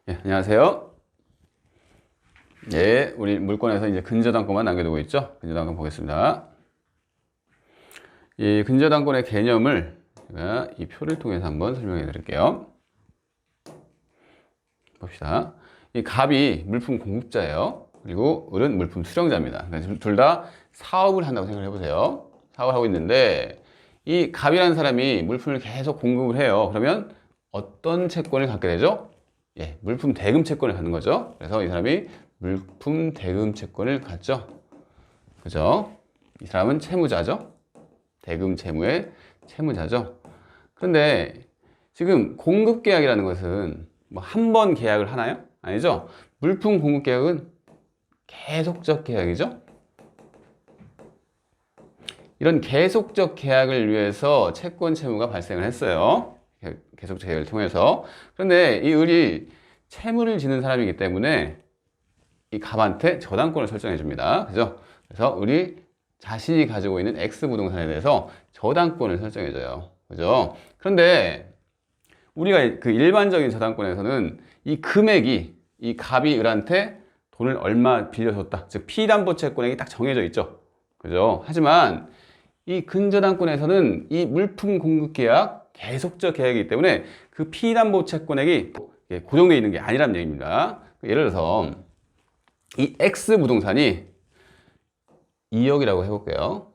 예, 안녕하세요. 예, 우리 물권에서 이제 근저당권만 남겨두고 있죠. 근저당권 보겠습니다. 이 근저당권의 개념을 제가 이 표를 통해서 한번 설명해 드릴게요. 봅시다. 이 갑이 물품 공급자예요. 그리고 을은 물품 수령자입니다. 그러니까 둘 다 사업을 한다고 생각을 해보세요. 사업을 하고 있는데 이 갑이라는 사람이 물품을 계속 공급을 해요. 그러면 어떤 채권을 갖게 되죠? 예, 물품 대금 채권을 갖는 거죠. 그래서 이 사람이 물품 대금 채권을 갖죠. 그죠? 이 사람은 채무자죠. 대금 채무의 채무자죠. 그런데 지금 공급 계약이라는 것은 뭐 한 번 계약을 하나요? 아니죠. 물품 공급 계약은 계속적 계약이죠. 이런 계속적 계약을 위해서 채권 채무가 발생을 했어요. 계속적 계약을 통해서. 그런데 이 을이 채무를 지는 사람이기 때문에 이 갑한테 저당권을 설정해 줍니다. 그죠? 그래서 을이 자신이 가지고 있는 X 부동산에 대해서 저당권을 설정해 줘요. 그죠? 그런데 우리가 그 일반적인 저당권에서는 이 금액이 이 갑이 을한테 돈을 얼마 빌려줬다. 즉 피담보채권액이 딱 정해져 있죠. 그죠? 하지만 이 근저당권에서는 이 물품 공급 계약, 계속적 계약이기 때문에 그 피담보채권액이 고정되어 있는 게 아니란 얘기입니다. 예를 들어서 이 X 부동산이 2억이라고 해볼게요.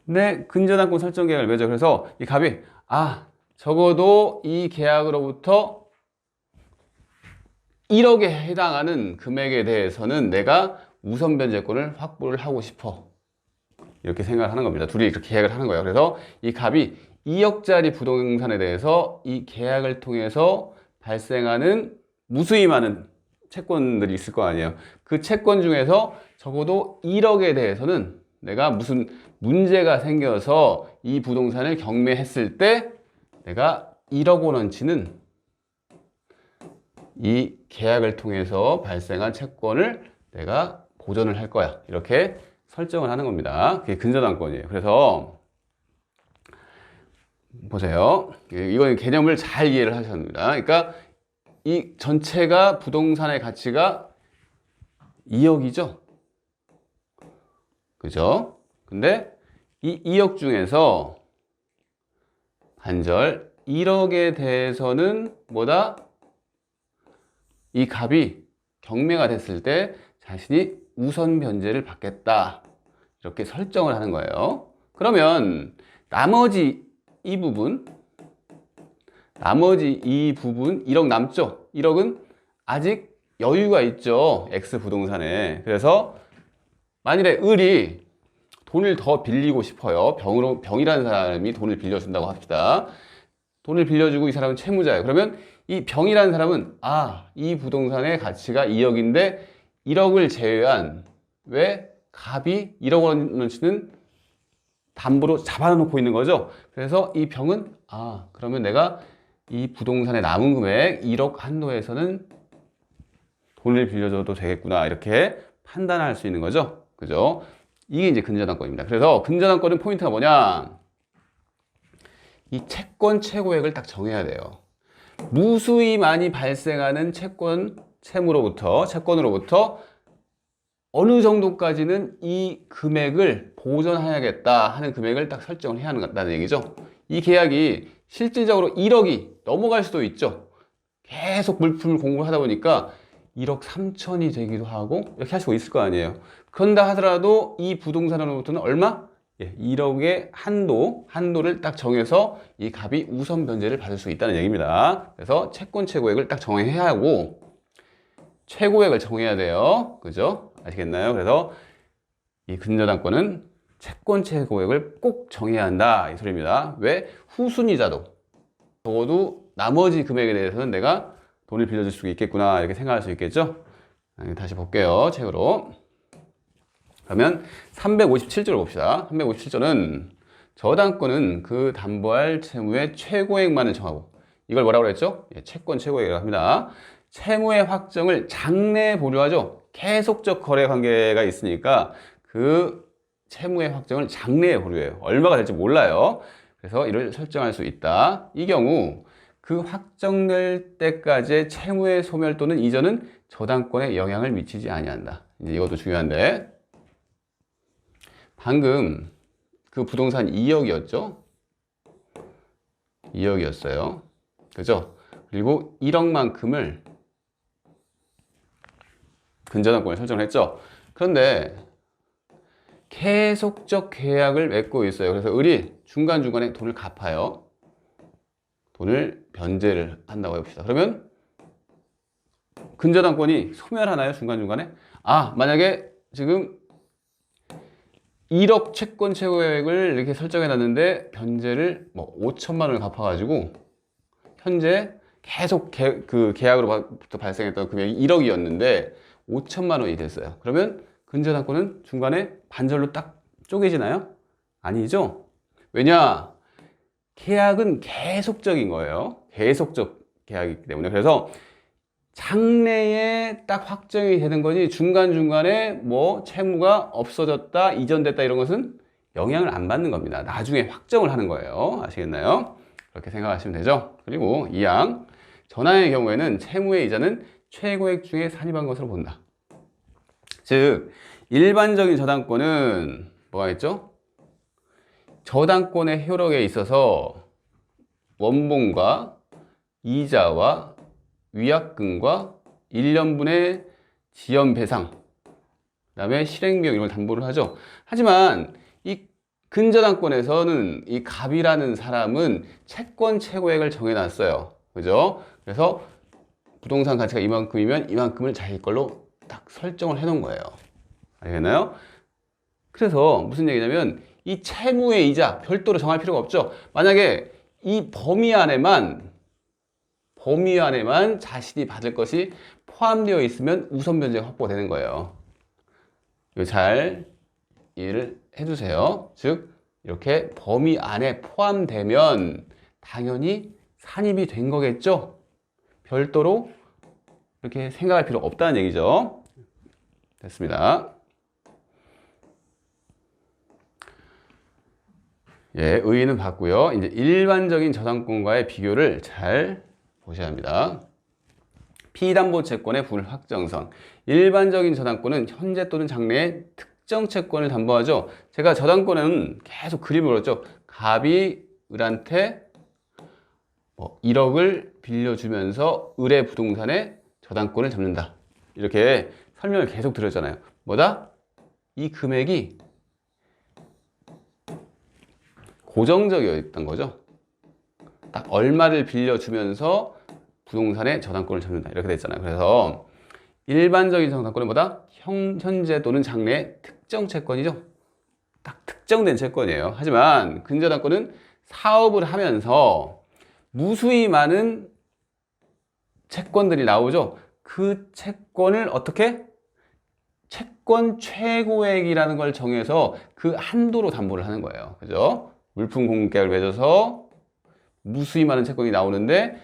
근데 근저당권 설정 계약을 맺어. 그래서 이 갑이 적어도 이 계약으로부터 1억에 해당하는 금액에 대해서는 내가 우선 변제권을 확보를 하고 싶어. 이렇게 생각을 하는 겁니다. 둘이 이렇게 계약을 하는 거예요. 그래서 이 갑이 2억짜리 부동산에 대해서 이 계약을 통해서 발생하는 무수히 많은 채권들이 있을 거 아니에요. 그 채권 중에서 적어도 1억에 대해서는 내가 무슨 문제가 생겨서 이 부동산을 경매했을 때 내가 1억 원어치는 이 계약을 통해서 발생한 채권을 내가 보전을 할 거야. 이렇게 설정을 하는 겁니다. 그게 근저당권이에요. 그래서 보세요. 이건 개념을 잘 이해를 하셔야 합니다. 그러니까 이 전체가 부동산의 가치가 2억이죠. 그죠? 근데 이 2억 중에서 반절 1억에 대해서는 뭐다? 이 갑이 경매가 됐을 때 자신이 우선 변제를 받겠다. 이렇게 설정을 하는 거예요. 그러면 나머지 이 부분 1억 남죠? 1억은 아직 여유가 있죠. X 부동산에. 그래서 만일에 을이 돈을 더 빌리고 싶어요. 병이라는 사람이 돈을 빌려준다고 합시다. 돈을 빌려주고 이 사람은 채무자예요. 그러면 이 병이라는 사람은 이 부동산의 가치가 2억인데 1억을 제외한 왜 갑이 1억 원어치는 담보로 잡아놓고 있는 거죠. 그래서 이 병은 그러면 내가 이 부동산의 남은 금액 1억 한도에서는 돈을 빌려줘도 되겠구나. 이렇게 판단할 수 있는 거죠. 그죠? 이게 이제 근저당권입니다. 그래서 근저당권은 포인트가 뭐냐? 이 채권 최고액을 딱 정해야 돼요. 무수히 많이 발생하는 채권으로부터 어느 정도까지는 이 금액을 보전해야겠다 하는 금액을 딱 설정을 해야 한다는 얘기죠. 이 계약이 실질적으로 1억이 넘어갈 수도 있죠. 계속 물품을 공급을 하다 보니까 1억 3천이 되기도 하고 이렇게 할 수가 있을 거 아니에요. 그런다 하더라도 이 부동산으로부터는 얼마? 1억의 한도를 딱 정해서 이 갑이 우선 변제를 받을 수 있다는 얘기입니다. 그래서 채권 최고액을 딱 정해야 하고 최고액을 정해야 돼요. 그죠? 아시겠나요? 그래서 이 근저당권은 채권 최고액을 꼭 정해야 한다. 이 소리입니다. 왜? 후순위자도 적어도 나머지 금액에 대해서는 내가 돈을 빌려줄 수 있겠구나. 이렇게 생각할 수 있겠죠? 다시 볼게요. 책으로. 그러면 357조를 봅시다. 357조는 저당권은 그 담보할 채무의 최고액만을 정하고 이걸 뭐라고 그랬죠? 채권 최고액이라고 합니다. 채무의 확정을 장내에 보류하죠. 계속적 거래 관계가 있으니까 그 채무의 확정을 장내에 보류해요. 얼마가 될지 몰라요. 그래서 이를 설정할 수 있다. 이 경우 그 확정될 때까지의 채무의 소멸 또는 이전은 저당권에 영향을 미치지 아니한다. 이제 이것도 중요한데, 방금 그 부동산 2억이었죠? 2억이었어요. 그죠? 그리고 1억만큼을 근저당권에 설정을 했죠. 그런데 계속적 계약을 맺고 있어요. 그래서 을이 중간중간에 돈을 갚아요. 돈을 변제를 한다고 해봅시다. 그러면 근저당권이 소멸하나요? 중간중간에? 만약에 지금 1억 채권 최고액을 이렇게 설정해 놨는데 변제를 뭐 5천만 원을 갚아가지고 현재 계속 그 계약으로부터 발생했던 금액이 1억이었는데 5천만 원이 됐어요. 그러면 근저당권은 중간에 반절로 딱 쪼개지나요? 아니죠? 왜냐? 계약은 계속적인 거예요. 계속적 계약이기 때문에. 그래서 장래에 딱 확정이 되는 거지 중간중간에 뭐 채무가 없어졌다, 이전됐다 이런 것은 영향을 안 받는 겁니다. 나중에 확정을 하는 거예요. 아시겠나요? 그렇게 생각하시면 되죠. 그리고 2항 전환의 경우에는 채무의 이자는 최고액 중에 산입한 것으로 본다. 즉 일반적인 저당권은 뭐가 있죠? 저당권의 효력에 있어서 원본과 이자와 위약금과 1년분의 지연배상, 그 다음에 실행비용 이런 걸 담보를 하죠. 하지만 이 근저당권에서는 이 갑이라는 사람은 채권 최고액을 정해놨어요. 그죠? 그래서 부동산 가치가 이만큼이면 이만큼을 자기 걸로 딱 설정을 해놓은 거예요. 알겠나요? 그래서 무슨 얘기냐면 이 채무의 이자 별도로 정할 필요가 없죠. 만약에 이 범위 안에만 자신이 받을 것이 포함되어 있으면 우선 변제가 확보되는 거예요. 이거 잘 이해를 해주세요. 즉 이렇게 범위 안에 포함되면 당연히 산입이 된 거겠죠. 별도로 이렇게 생각할 필요 없다는 얘기죠. 됐습니다. 예, 의의는 봤고요. 이제 일반적인 저당권과의 비교를 잘 보셔야 합니다. 피담보채권의 불확정성. 일반적인 저당권은 현재 또는 장래의 특정 채권을 담보하죠. 제가 저당권은 계속 그림을 그렸죠. 갑이 을한테 1억을 빌려주면서 을의 부동산에 저당권을 잡는다. 이렇게 설명을 계속 드렸잖아요. 뭐다? 이 금액이 고정적이었던 거죠. 딱 얼마를 빌려주면서 부동산에 저당권을 잡는다. 이렇게 됐잖아요. 그래서 일반적인 저당권은 뭐다? 현재 또는 장래의 특정 채권이죠. 딱 특정된 채권이에요. 하지만 근저당권은 사업을 하면서 무수히 많은 채권들이 나오죠. 그 채권을 어떻게? 채권 최고액이라는 걸 정해서 그 한도로 담보를 하는 거예요. 그죠? 물품 공급계약을 맺어서 무수히 많은 채권이 나오는데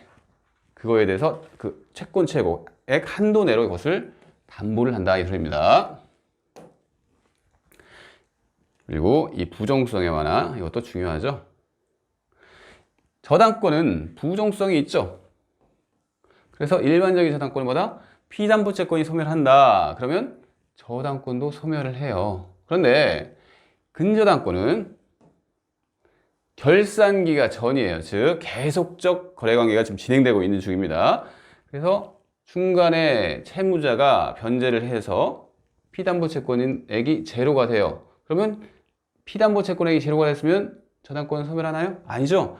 그거에 대해서 그 채권 최고액 한도 내로 이것을 담보를 한다 이 소리입니다. 그리고 이 부정성의 완화 이것도 중요하죠. 저당권은 부정성이 있죠. 그래서 일반적인 저당권은 뭐다? 피담보채권이 소멸한다. 그러면 저당권도 소멸을 해요. 그런데 근저당권은 결산기가 전이에요. 즉 계속적 거래관계가 지금 진행되고 있는 중입니다. 그래서 중간에 채무자가 변제를 해서 피담보채권액이 제로가 돼요. 그러면 피담보채권액이 제로가 됐으면 저당권은 소멸하나요? 아니죠.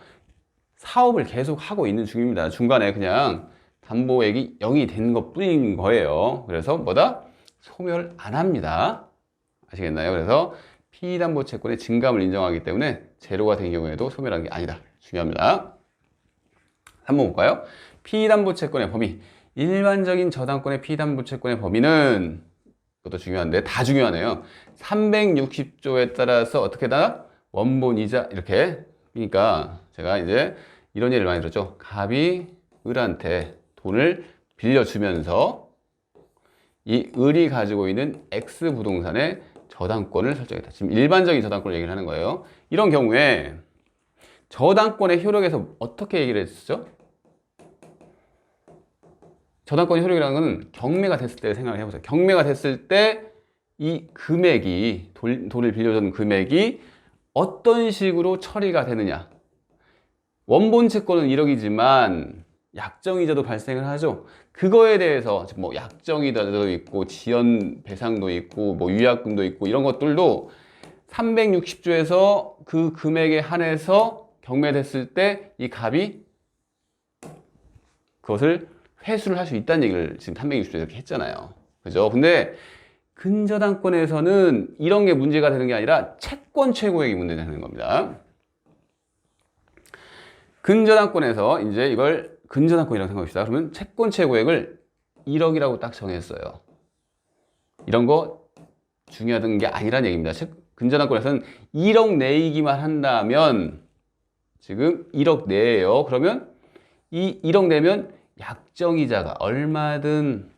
사업을 계속 하고 있는 중입니다. 중간에 그냥 담보액이 0이 된 것 뿐인 거예요. 그래서 뭐다? 소멸 안 합니다. 아시겠나요? 그래서 피담보채권의 증감을 인정하기 때문에 제로가 된 경우에도 소멸한 게 아니다. 중요합니다. 한번 볼까요? 피담보채권의 범위. 일반적인 저당권의 피담보채권의 범위는 그것도 중요한데 다 중요하네요. 360조에 따라서 어떻게 다 원본 이자 이렇게. 그러니까 제가 이제 이런 예를 많이 들었죠. 갑이 을한테 돈을 빌려주면서 이 을이 가지고 있는 X 부동산에 저당권을 설정했다. 지금 일반적인 저당권을 얘기를 하는 거예요. 이런 경우에 저당권의 효력에서 어떻게 얘기를 했었죠? 저당권 효력이라는 것은 경매가 됐을 때 생각을 해보세요. 경매가 됐을 때 이 금액이 돈을 빌려준 금액이 어떤 식으로 처리가 되느냐. 원본 채권은 1억이지만 약정이자도 발생을 하죠. 그거에 대해서 뭐 약정이자도 있고 지연 배상도 있고 뭐 위약금도 있고 이런 것들도 360조에서 그 금액에 한해서 경매됐을 때 이 갑이 그것을 회수를 할 수 있다는 얘기를 지금 360조에서 이렇게 했잖아요. 그죠? 근데 근저당권에서는 이런 게 문제가 되는 게 아니라 채권 최고액이 문제가 되는 겁니다. 근저당권에서 이제 이걸 근저당권이라고 생각합시다. 그러면 채권 최고액을 1억이라고 딱 정했어요. 이런 거 중요한 게 아니란 얘기입니다. 근저당권에서는 1억 내이기만 한다면 지금 1억 내예요. 그러면 이 1억 내면 약정이자가 얼마든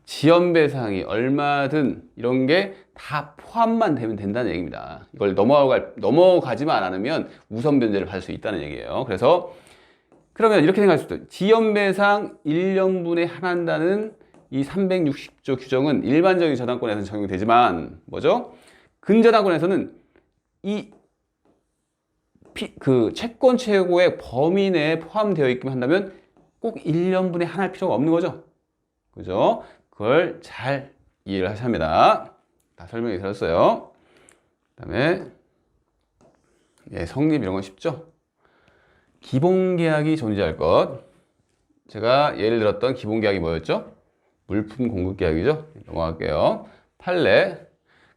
지연배상이 얼마든 이런 게 다 포함만 되면 된다는 얘기입니다. 이걸 넘어가지만 않으면 우선 변제를 받을 수 있다는 얘기예요. 그래서 그러면 이렇게 생각할 수 있어요. 지연배상 1년분에 한한다는 이 360조 규정은 일반적인 저당권에서는 적용이 되지만 뭐죠? 근저당권에서는 그 채권 최고의 범위 내에 포함되어 있기만 한다면 꼭 1년분에 한할 필요가 없는 거죠. 그죠? 그걸 잘 이해를 하셔야 합니다. 다 설명이 들었어요. 그 다음에 성립 이런 건 쉽죠? 기본계약이 존재할 것. 제가 예를 들었던 기본계약이 뭐였죠? 물품 공급계약이죠? 넘어갈게요. 판례.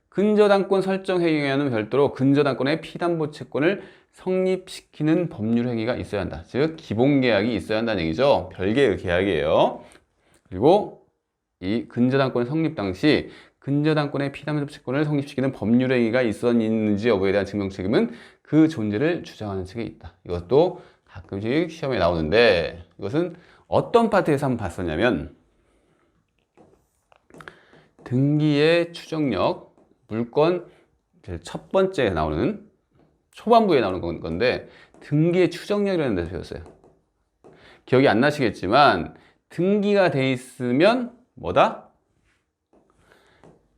근저당권 설정 행위와는 별도로 근저당권의 피담보채권을 성립시키는 법률 행위가 있어야 한다. 즉 기본계약이 있어야 한다는 얘기죠. 별개의 계약이에요. 그리고 이 근저당권 성립 당시 근저당권의 피담보채권을 성립시키는 법률 행위가 있었는지 여부에 대한 증명 책임은 그 존재를 주장하는 측에 있다. 이것도 가끔씩 시험에 나오는데 이것은 어떤 파트에서 한번 봤었냐면 등기의 추정력, 물권 첫 번째에 나오는 초반부에 나오는 건데 등기의 추정력이라는 데서 배웠어요. 기억이 안 나시겠지만 등기가 돼 있으면 뭐다?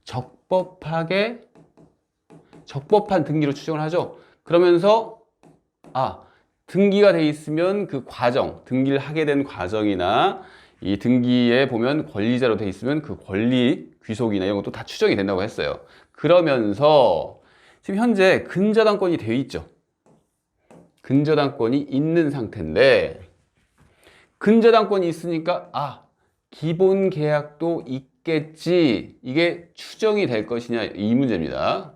적법한 등기로 추정을 하죠. 그러면서 등기가 돼 있으면 그 과정, 등기를 하게 된 과정이나 이 등기에 보면 권리자로 돼 있으면 그 권리, 귀속이나 이런 것도 다 추정이 된다고 했어요. 그러면서 지금 현재 근저당권이 되어 있죠. 근저당권이 있는 상태인데 근저당권이 있으니까 기본 계약도 있겠지. 이게 추정이 될 것이냐 이 문제입니다.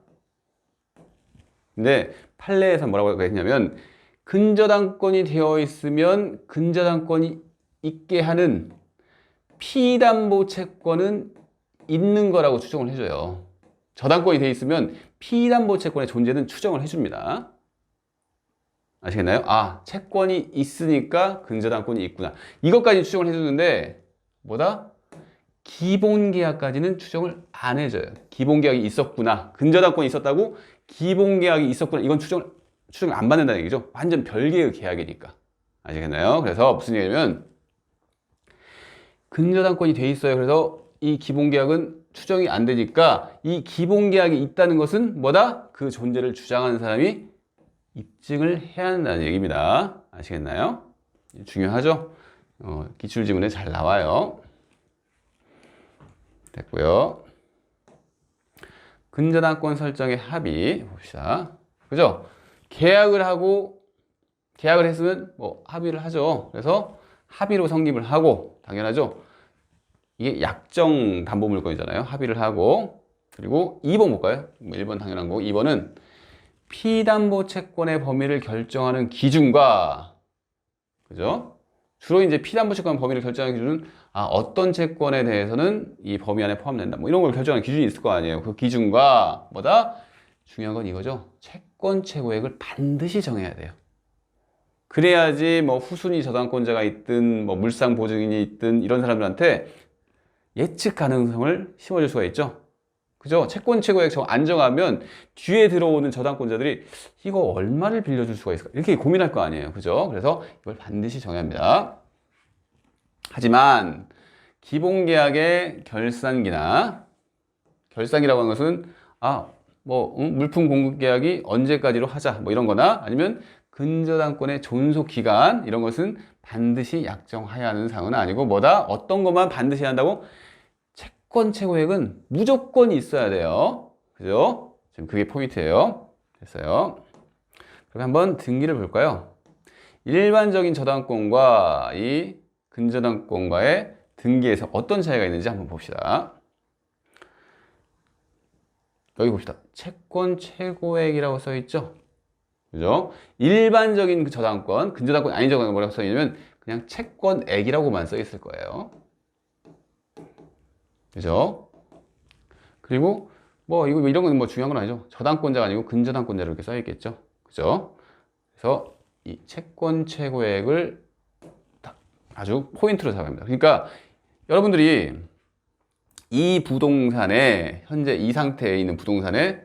근데 판례에서 뭐라고 했냐면 근저당권이 되어 있으면 근저당권이 있게 하는 피담보채권은 있는 거라고 추정을 해줘요. 저당권이 되어 있으면 피담보채권의 존재는 추정을 해줍니다. 아시겠나요? 채권이 있으니까 근저당권이 있구나. 이것까지 추정을 해주는데 뭐다? 기본계약까지는 추정을 안 해줘요. 기본계약이 있었구나. 근저당권이 있었다고 기본계약이 있었구나. 이건 추정을 안 받는다는 얘기죠. 완전 별개의 계약이니까. 아시겠나요? 그래서 무슨 얘기냐면 근저당권이 돼 있어요. 그래서 이 기본계약은 추정이 안 되니까 이 기본계약이 있다는 것은 뭐다? 그 존재를 주장하는 사람이 입증을 해야 한다는 얘기입니다. 아시겠나요? 중요하죠? 기출지문에 잘 나와요. 됐고요. 근저당권 설정의 합의 봅시다. 그죠? 계약을 했으면 합의를 하죠. 그래서 합의로 성립을 하고 당연하죠. 이게 약정 담보 물건이잖아요. 합의를 하고 그리고 2번 볼까요? 1번 당연한 거고 2번은 피담보 채권의 범위를 결정하는 기준과 그죠? 주로 이제 피담보 채권 범위를 결정하는 기준은 어떤 채권에 대해서는 이 범위 안에 포함된다. 이런 걸 결정하는 기준이 있을 거 아니에요. 그 기준과 뭐다? 중요한 건 이거죠. 채권 최고액을 반드시 정해야 돼요. 그래야지 후순위 저당권자가 있든 물상 보증인이 있든 이런 사람들한테 예측 가능성을 심어줄 수가 있죠. 그죠? 채권 최고액 안 정하면 뒤에 들어오는 저당권자들이 이거 얼마를 빌려줄 수가 있을까? 이렇게 고민할 거 아니에요. 그죠? 그래서 이걸 반드시 정해야 합니다. 하지만 기본계약의 결산기나 결산기라고 하는 것은 물품 공급 계약이 언제까지로 하자 뭐 이런 거나 아니면 근저당권의 존속 기간 이런 것은 반드시 약정해야 하는 사항은 아니고 어떤 것만 반드시 해야 한다고? 채권 최고액은 무조건 있어야 돼요. 그죠? 지금 그게 포인트예요. 됐어요. 그럼 한번 등기를 볼까요? 일반적인 저당권과 이 근저당권과의 등기에서 어떤 차이가 있는지 한번 봅시다. 여기 봅시다. 채권 최고액이라고 써 있죠? 그죠? 일반적인 저당권, 근저당권 아닌 저당권 뭐라고 써 있냐면 그냥 채권액이라고만 써 있을 거예요. 그죠? 그리고 이런 건 중요한 건 아니죠. 저당권자가 아니고 근저당권자로 이렇게 써 있겠죠. 그죠? 그래서 이 채권 최고액을 아주 포인트로 잡아갑니다. 그러니까 여러분들이 이 부동산에 현재 이 상태에 있는 부동산에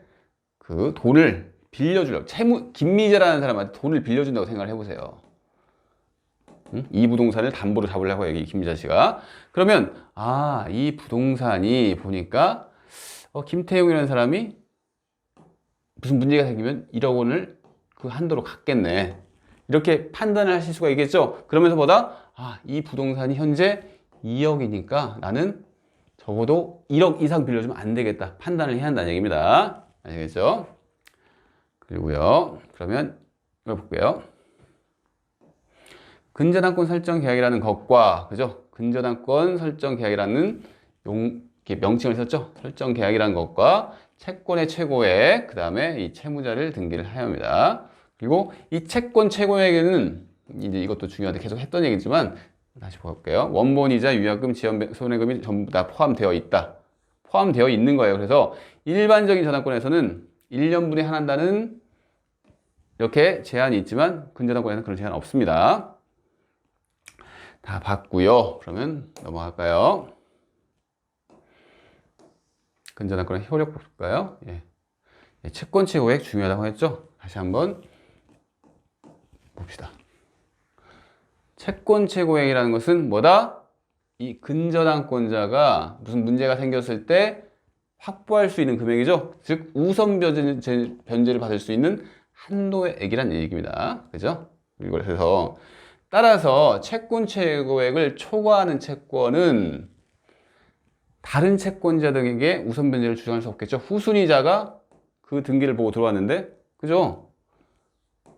그 돈을 빌려주려고 김미재라는 사람한테 돈을 빌려준다고 생각을 해보세요. 응? 이 부동산을 담보로 잡으려고 여기 김미자 씨가 그러면 이 부동산이 보니까 김태용이라는 사람이 무슨 문제가 생기면 1억 원을 그 한도로 갚겠네 이렇게 판단을 하실 수가 있겠죠. 그러면서 이 부동산이 현재 2억이니까 나는 적어도 1억 이상 빌려주면 안 되겠다 판단을 해야 한다는 얘기입니다. 아시겠죠? 그리고요 그러면 이걸 볼게요. 근저당권 설정 계약이라는 것과 그죠? 근저당권 설정 계약이라는 명칭을 썼죠? 설정 계약이라는 것과 채권의 최고액 그 다음에 이 채무자를 등기를 하여야 합니다. 그리고 이 채권 최고액에는 이제 이것도 중요한데 계속 했던 얘기지만 다시 볼게요. 원본이자 위약금, 지연 손해금이 전부 다 포함되어 있다. 포함되어 있는 거예요. 그래서 일반적인 저당권에서는 1년분에 한한다는 이렇게 제한이 있지만 근저당권에는 그런 제한 없습니다. 다 봤고요. 그러면 넘어갈까요? 근저당권의 효력 볼까요? 채권 최고액 중요하다고 했죠? 다시 한번 봅시다. 채권 최고액이라는 것은 이 근저당권자가 무슨 문제가 생겼을 때 확보할 수 있는 금액이죠. 즉 우선 변제를 받을 수 있는 한도의 액이란 얘기입니다. 그죠? 이걸 해서 따라서 채권 최고액을 초과하는 채권은 다른 채권자 등에게 우선 변제를 주장할 수 없겠죠. 후순위자가 그 등기를 보고 들어왔는데 그죠?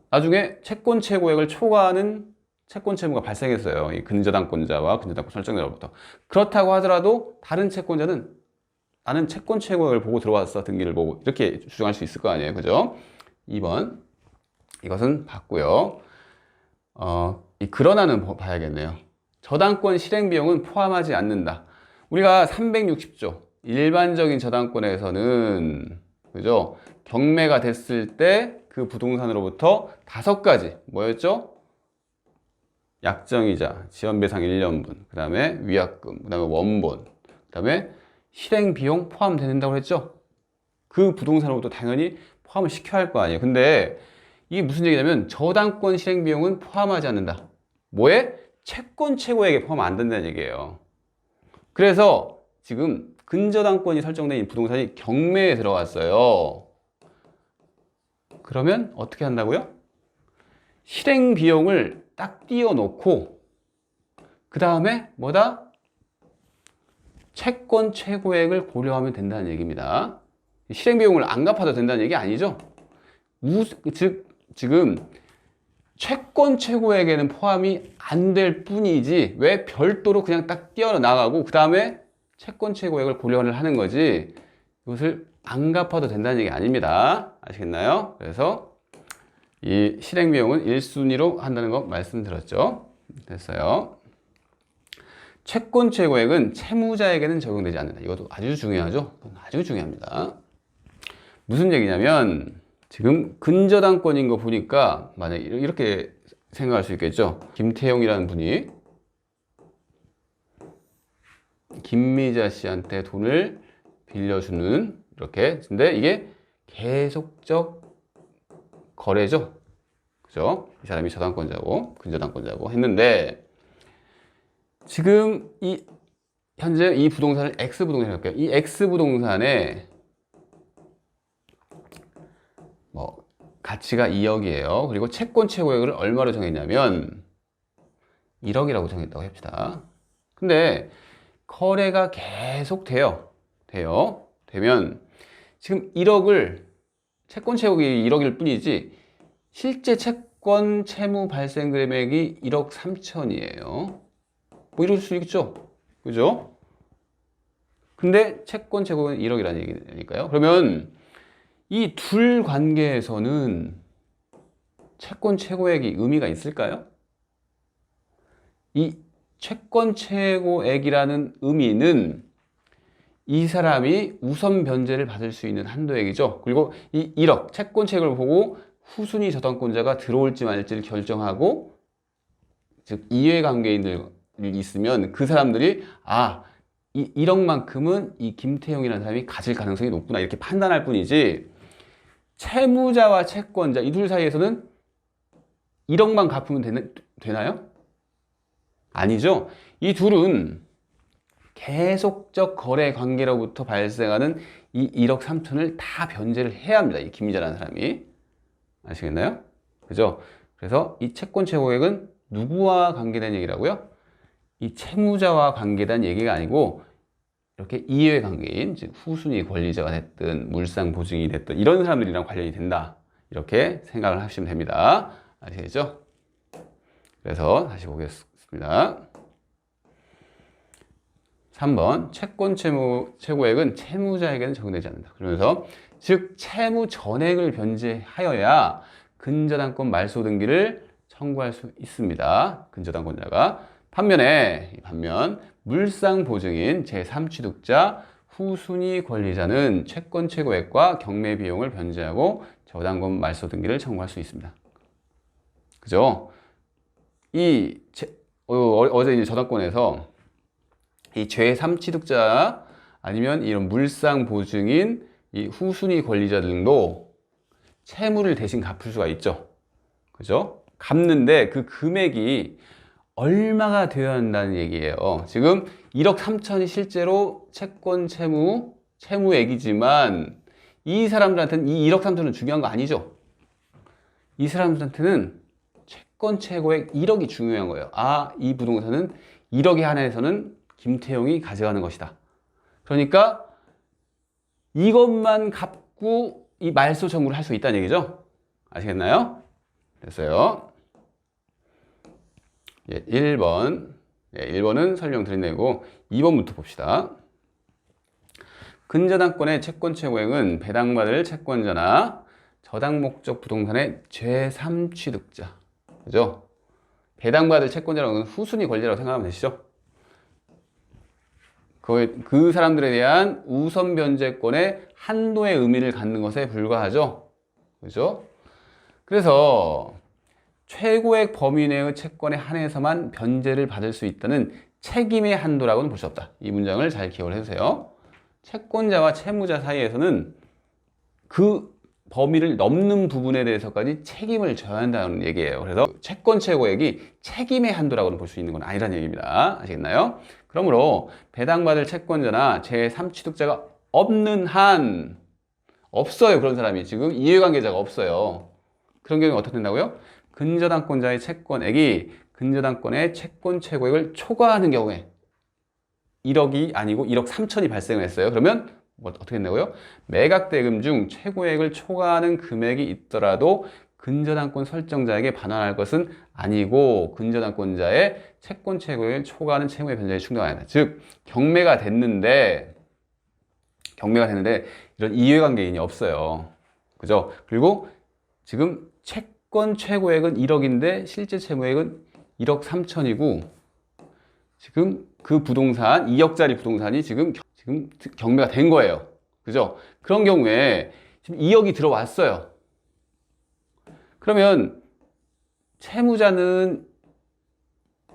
나중에 채권 최고액을 초과하는 채권 채무가 발생했어요. 이 근저당권자와 근저당권 설정자로부터. 그렇다고 하더라도 다른 채권자는 나는 채권 최고액을 보고 들어왔어. 등기를 보고. 이렇게 주장할 수 있을 거 아니에요. 그죠? 2번. 이것은 봤고요. 이 그러나는 봐야겠네요. 저당권 실행 비용은 포함하지 않는다. 우리가 360조. 일반적인 저당권에서는 그죠? 경매가 됐을 때 그 부동산으로부터 5가지. 뭐였죠? 약정이자, 지연배상 1년분, 그 다음에 위약금, 그 다음에 원본, 그 다음에 실행비용 포함된다고 했죠? 그 부동산으로부터 당연히 포함을 시켜야 할 거 아니에요. 근데 이게 무슨 얘기냐면 저당권 실행비용은 포함하지 않는다. 뭐에? 채권 최고액에 포함 안 된다는 얘기예요. 그래서 지금 근저당권이 설정된 이 부동산이 경매에 들어갔어요. 그러면 어떻게 한다고요? 실행비용을 딱 띄워놓고 그 다음에 채권 최고액을 고려하면 된다는 얘기입니다. 실행비용을 안 갚아도 된다는 얘기 아니죠? 즉 지금 채권 최고액에는 포함이 안 될 뿐이지 왜 별도로 그냥 딱 띄어나가고 그 다음에 채권 최고액을 고려를 하는 거지 이것을 안 갚아도 된다는 얘기 아닙니다. 아시겠나요? 그래서 이 실행비용은 1순위로 한다는 거 말씀드렸죠. 됐어요. 채권 최고액은 채무자에게는 적용되지 않는다. 이것도 아주 중요하죠. 아주 중요합니다. 무슨 얘기냐면 지금 근저당권인 거 보니까 만약에 이렇게 생각할 수 있겠죠. 김태용이라는 분이 김미자 씨한테 돈을 빌려주는 이렇게. 근데 이게 계속적 거래죠. 그죠? 이 사람이 저당권자고 근저당권자고 했는데 지금 이 현재 이 부동산을 X부동산이라고 할게요. 이 X부동산에 뭐 가치가 2억이에요. 그리고 채권 최고액을 얼마로 정했냐면 1억이라고 정했다고 합시다. 근데 거래가 계속 되면 지금 1억을 채권 최고액이 1억일 뿐이지 실제 채권 채무 발생 금액이 1억 3천이에요. 뭐 이럴 수 있겠죠? 그죠? 근데 채권 최고액은 1억이라는 얘기니까요. 그러면 이 둘 관계에서는 채권 최고액이 의미가 있을까요? 이 채권 최고액이라는 의미는 이 사람이 우선 변제를 받을 수 있는 한도액이죠. 그리고 이 1억 채권 최고액을 보고 후순위 저당권자가 들어올지 말지를 결정하고, 즉 이해관계인들이 있으면 그 사람들이 이 1억만큼은 이 김태형이라는 사람이 가질 가능성이 높구나 이렇게 판단할 뿐이지, 채무자와 채권자 이 둘 사이에서는 1억만 갚으면 되나요? 아니죠. 이 둘은 계속적 거래 관계로부터 발생하는 이 1억 3천을 다 변제를 해야 합니다. 이 김기자라는 사람이. 아시겠나요? 그죠? 그래서 이 채권 최고액은 누구와 관계된 얘기라고요? 이 채무자와 관계된 얘기가 아니고 이렇게 이해관계인, 즉 후순위 권리자가 됐든 물상 보증이 됐든 이런 사람들이랑 관련이 된다. 이렇게 생각을 하시면 됩니다. 아시겠죠? 그래서 다시 보겠습니다. 3번 채권 최고액은 채무자에게는 적용되지 않는다. 그러면서 즉 채무 전액을 변제하여야 근저당권 말소 등기를 청구할 수 있습니다. 근저당권자가. 반면 물상 보증인 제3취득자 후순위 권리자는 채권 최고액과 경매 비용을 변제하고 저당권 말소 등기를 청구할 수 있습니다. 그죠? 어제 이제 저당권에서 이 제3취득자 아니면 이런 물상 보증인 이 후순위 권리자 등도 채무를 대신 갚을 수가 있죠. 그죠? 갚는데 그 금액이 얼마가 되어야 한다는 얘기예요. 지금 1억 3천이 실제로 채권 채무액이지만 이 사람들한테는 이 1억 3천은 중요한 거 아니죠. 이 사람들한테는 채권 최고액 1억이 중요한 거예요. 이 부동산은 1억에 한해서는 김태형이 가져가는 것이다. 그러니까 이것만 갚고 이 말소 청구를 할 수 있다는 얘기죠. 아시겠나요? 됐어요. 1번. 1번은 설명 드리내고 2번부터 봅시다. 근저당권의 채권 최고액은 배당받을 채권자나 저당 목적 부동산의 제3취득자. 그죠? 배당받을 채권자라는 건 후순위 권리자라고 생각하면 되시죠? 그 사람들에 대한 우선 변제권의 한도의 의미를 갖는 것에 불과하죠. 그죠? 그래서 최고액 범위 내의 채권에 한해서만 변제를 받을 수 있다는 책임의 한도라고는 볼 수 없다. 이 문장을 잘 기억을 해주세요. 채권자와 채무자 사이에서는 그 범위를 넘는 부분에 대해서까지 책임을 져야 한다는 얘기예요. 그래서 채권 최고액이 책임의 한도라고는 볼 수 있는 건 아니라는 얘기입니다. 아시겠나요? 그러므로 배당받을 채권자나 제3취득자가 없는 한, 없어요. 그런 사람이 지금 이해관계자가 없어요. 그런 경우는 어떻게 된다고요? 근저당권자의 채권액이 근저당권의 채권 최고액을 초과하는 경우에 1억이 아니고 1억 3천이 발생을 했어요. 그러면 어떻게 된다고요? 매각대금 중 최고액을 초과하는 금액이 있더라도 근저당권 설정자에게 반환할 것은 아니고 근저당권자의 채권 최고액을 초과하는 채무의 변제에 충당한다. 즉 경매가 됐는데 이런 이해관계인이 없어요. 그죠? 그리고 지금 채권 최고액은 1억인데 실제 채무액은 1억 3천이고 지금 그 부동산 2억짜리 부동산이 지금 경매가 된 거예요. 그죠? 그런 경우에 지금 2억이 들어왔어요. 그러면 채무자는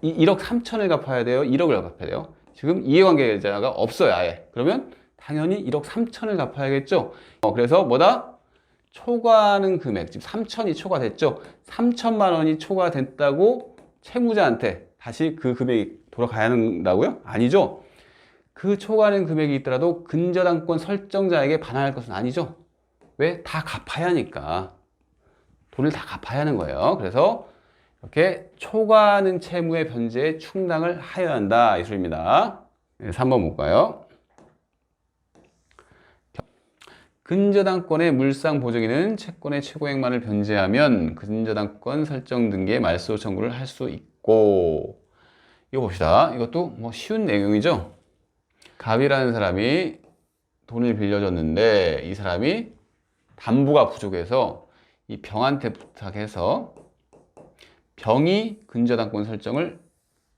1억 3천을 갚아야 돼요? 1억을 갚아야 돼요? 지금 이해관계자가 없어요, 아예. 그러면 당연히 1억 3천을 갚아야겠죠? 그래서 뭐다? 초과하는 금액, 지금 3천이 초과됐죠? 3천만 원이 초과됐다고 채무자한테 다시 그 금액이 돌아가야 한다고요? 아니죠? 그 초과하는 금액이 있더라도 근저당권 설정자에게 반환할 것은 아니죠. 왜? 다 갚아야 하니까. 돈을 다 갚아야 하는 거예요. 그래서 이렇게 초과하는 채무의 변제에 충당을 하여야 한다. 이 소리입니다. 3번 볼까요? 근저당권의 물상 보증인은 채권의 최고액만을 변제하면 근저당권 설정 등기에 말소 청구를 할 수 있고, 이거 봅시다. 이것도 뭐 쉬운 내용이죠. 갑이라는 사람이 돈을 빌려줬는데 이 사람이 담보가 부족해서 이 병한테 부탁해서 병이 근저당권 설정을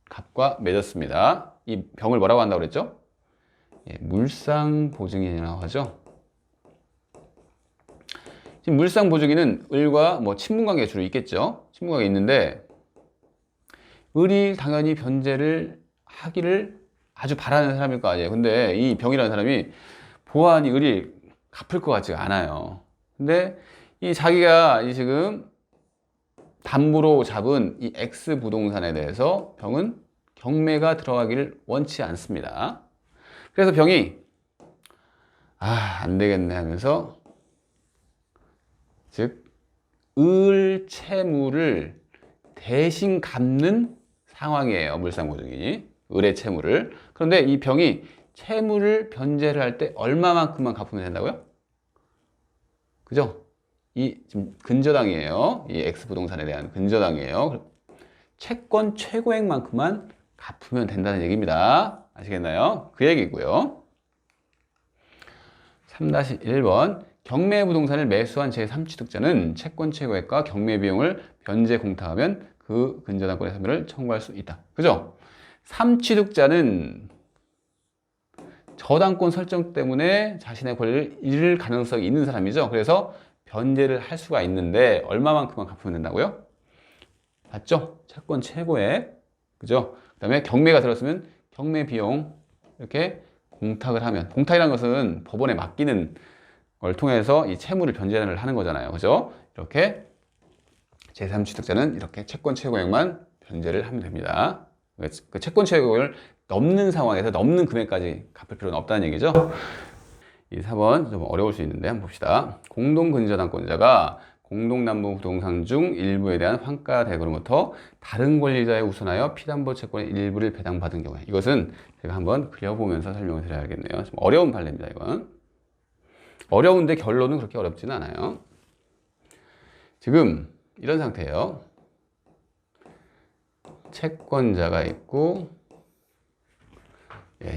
갑과 맺었습니다. 이 병을 뭐라고 한다고 그랬죠? 물상보증인이라고 하죠. 지금 물상보증인은 을과 뭐 친분관계가 주로 있겠죠. 친분관계가 있는데 을이 당연히 변제를 하기를 아주 바라는 사람일 거 아니에요. 근데 이 병이라는 사람이 보아하니 을이 갚을 것 같지가 않아요. 근데 이 자기가 이 지금 담보로 잡은 이 X 부동산에 대해서 병은 경매가 들어가기를 원치 않습니다. 그래서 병이 안 되겠네 하면서 즉 을 채무를 대신 갚는 상황이에요. 물상보증인이 을의 채무를. 그런데 이 병이 채무를 변제를 할 때 얼마만큼만 갚으면 된다고요? 그죠? 이 지금 근저당이에요. 이 X 부동산에 대한 근저당이에요. 채권 최고액만큼만 갚으면 된다는 얘기입니다. 아시겠나요? 그 얘기고요. 3-1번 경매 부동산을 매수한 제3취득자는 채권 최고액과 경매 비용을 변제 공탁하면 그 근저당권의 소멸을 청구할 수 있다. 그죠? 3취득자는 저당권 설정 때문에 자신의 권리를 잃을 가능성이 있는 사람이죠. 그래서 변제를 할 수가 있는데 얼마만큼만 갚으면 된다고요? 맞죠? 채권 최고액. 그죠? 그 다음에 경매가 들었으면 경매 비용 이렇게 공탁을 하면, 공탁이라는 것은 법원에 맡기는 걸 통해서 이 채무를 변제를 하는 거잖아요. 그죠? 이렇게 제3취득자는 이렇게 채권 최고액만 변제를 하면 됩니다. 그 채권 최고액을 넘는 상황에서 넘는 금액까지 갚을 필요는 없다는 얘기죠. 이 4번 좀 어려울 수 있는데 한번 봅시다. 공동근저당권자가 공동담보부동산 중 일부에 대한 환가 대금으로부터 다른 권리자에 우선하여 피담보 채권의 일부를 배당받은 경우에, 이것은 제가 한번 그려보면서 설명을 드려야겠네요. 좀 어려운 판례입니다. 이건 어려운데 결론은 그렇게 어렵지는 않아요. 지금 이런 상태예요. 채권자가 있고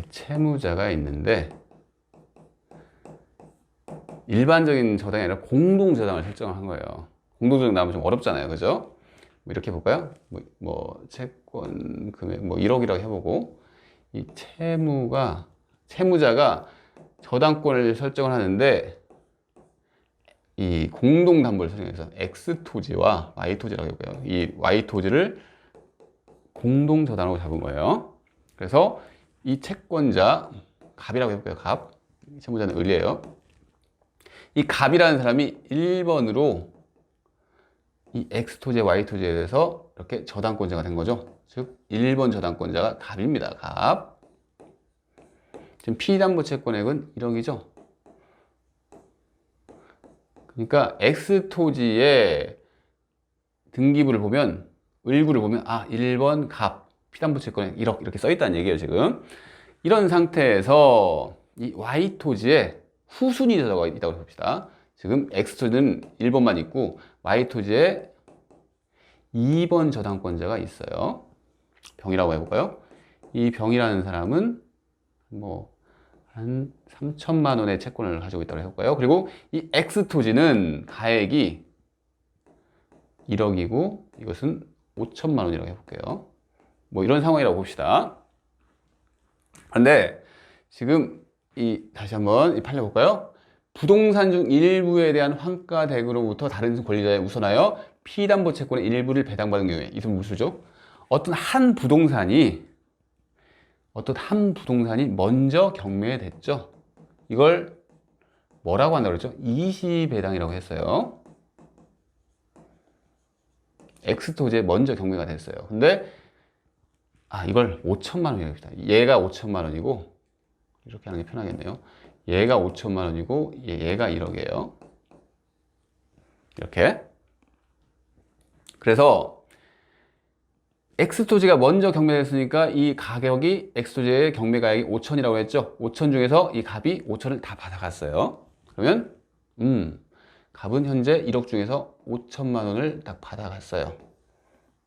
채무자가 있는데 일반적인 저당이 아니라 공동저당을 설정을 한 거예요. 공동저당 나오면 좀 어렵잖아요. 그죠? 뭐 이렇게 볼까요? 뭐 채권 금액 뭐 1억이라고 해보고 이 채무자가 저당권을 설정을 하는데 이 공동담보를 설정해서 X토지와 Y토지라고 해볼까요? 이 Y토지를 공동저당으로 잡은 거예요. 그래서 이 채권자 갑이라고 해볼까요? 갑. 채무자는 을이에요. 이 갑이라는 사람이 1번으로 이 X토지, Y토지에 대해서 이렇게 저당권자가 된 거죠. 즉 1번 저당권자가 갑입니다. 갑. 지금 피담보 채권액은 1억이죠. 그러니까 X토지의 등기부를 보면, 을구를 보면 1번 갑, 피담보 채권액 1억 이렇게 써 있다는 얘기예요. 지금 이런 상태에서 이 Y토지에 후순위자가 있다고 봅시다. 지금 X토지는 1번만 있고 Y토지에 2번 저당권자가 있어요. 병이라고 해볼까요? 이 병이라는 사람은 뭐 한 3천만 원의 채권을 가지고 있다고 해볼까요? 그리고 이 X토지는 가액이 1억이고 이것은 5천만 원이라고 해볼게요. 뭐 이런 상황이라고 봅시다. 그런데 지금 다시 한번 이 판례 볼까요? 부동산 중 일부에 대한 환가 대금으로부터 다른 권리자에 우선하여 피담보 채권의 일부를 배당받은 경우에, 이것은 무수죠? 어떤 한 부동산이 먼저 경매됐죠. 이걸 뭐라고 한다고 그랬죠? 이시배당이라고 했어요. X토지에 먼저 경매가 됐어요. 근데 이걸 5천만 원이라고 합시다. 얘가 5천만 원이고 이렇게 하는 게 편하겠네요. 얘가 5천만 원이고 얘가 1억이에요. 이렇게. 그래서 엑스토지가 먼저 경매됐으니까 이 가격이 엑스토지의 경매 가격이 5천이라고 했죠. 5천 중에서 이 갑이 5천을 다 받아갔어요. 그러면 갑은 현재 1억 중에서 5천만 원을 딱 받아갔어요.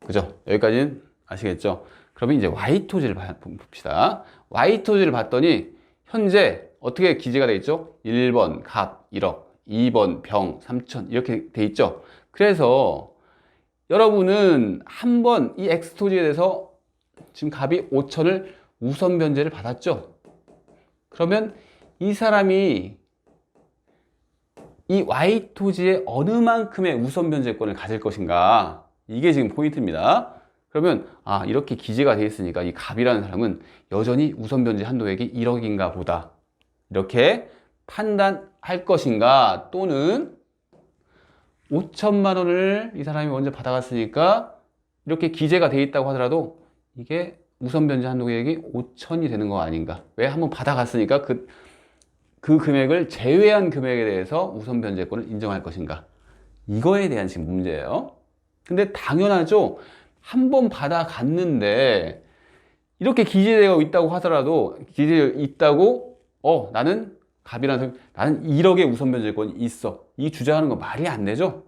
그죠? 여기까지는 아시겠죠? 그러면 이제 Y토지를 봅시다. Y토지를 봤더니 현재 어떻게 기재가 돼 있죠? 1번 갑 1억, 2번 병 3천 이렇게 돼 있죠. 그래서 여러분은 한번 이 X토지에 대해서 지금 갑이 5천을 우선 변제를 받았죠. 그러면 이 사람이 이 Y토지의 어느 만큼의 우선 변제권을 가질 것인가, 이게 지금 포인트입니다. 그러면 이렇게 기재가 되어 있으니까 이 갑이라는 사람은 여전히 우선 변제 한도액이 1억인가 보다, 이렇게 판단할 것인가, 또는 5천만 원을 이 사람이 먼저 받아갔으니까 이렇게 기재가 되어 있다고 하더라도 이게 우선 변제 한도액이 5천이 되는 거 아닌가, 왜 한번 받아갔으니까 그 금액을 제외한 금액에 대해서 우선 변제권을 인정할 것인가, 이거에 대한 지금 문제예요. 근데 당연하죠. 한 번 받아갔는데 이렇게 기재되어 있다고 하더라도, 기재되어 있다고 나는 갑이라는 사람이 나는 1억의 우선 변제권이 있어, 이 주장하는 거 말이 안 되죠.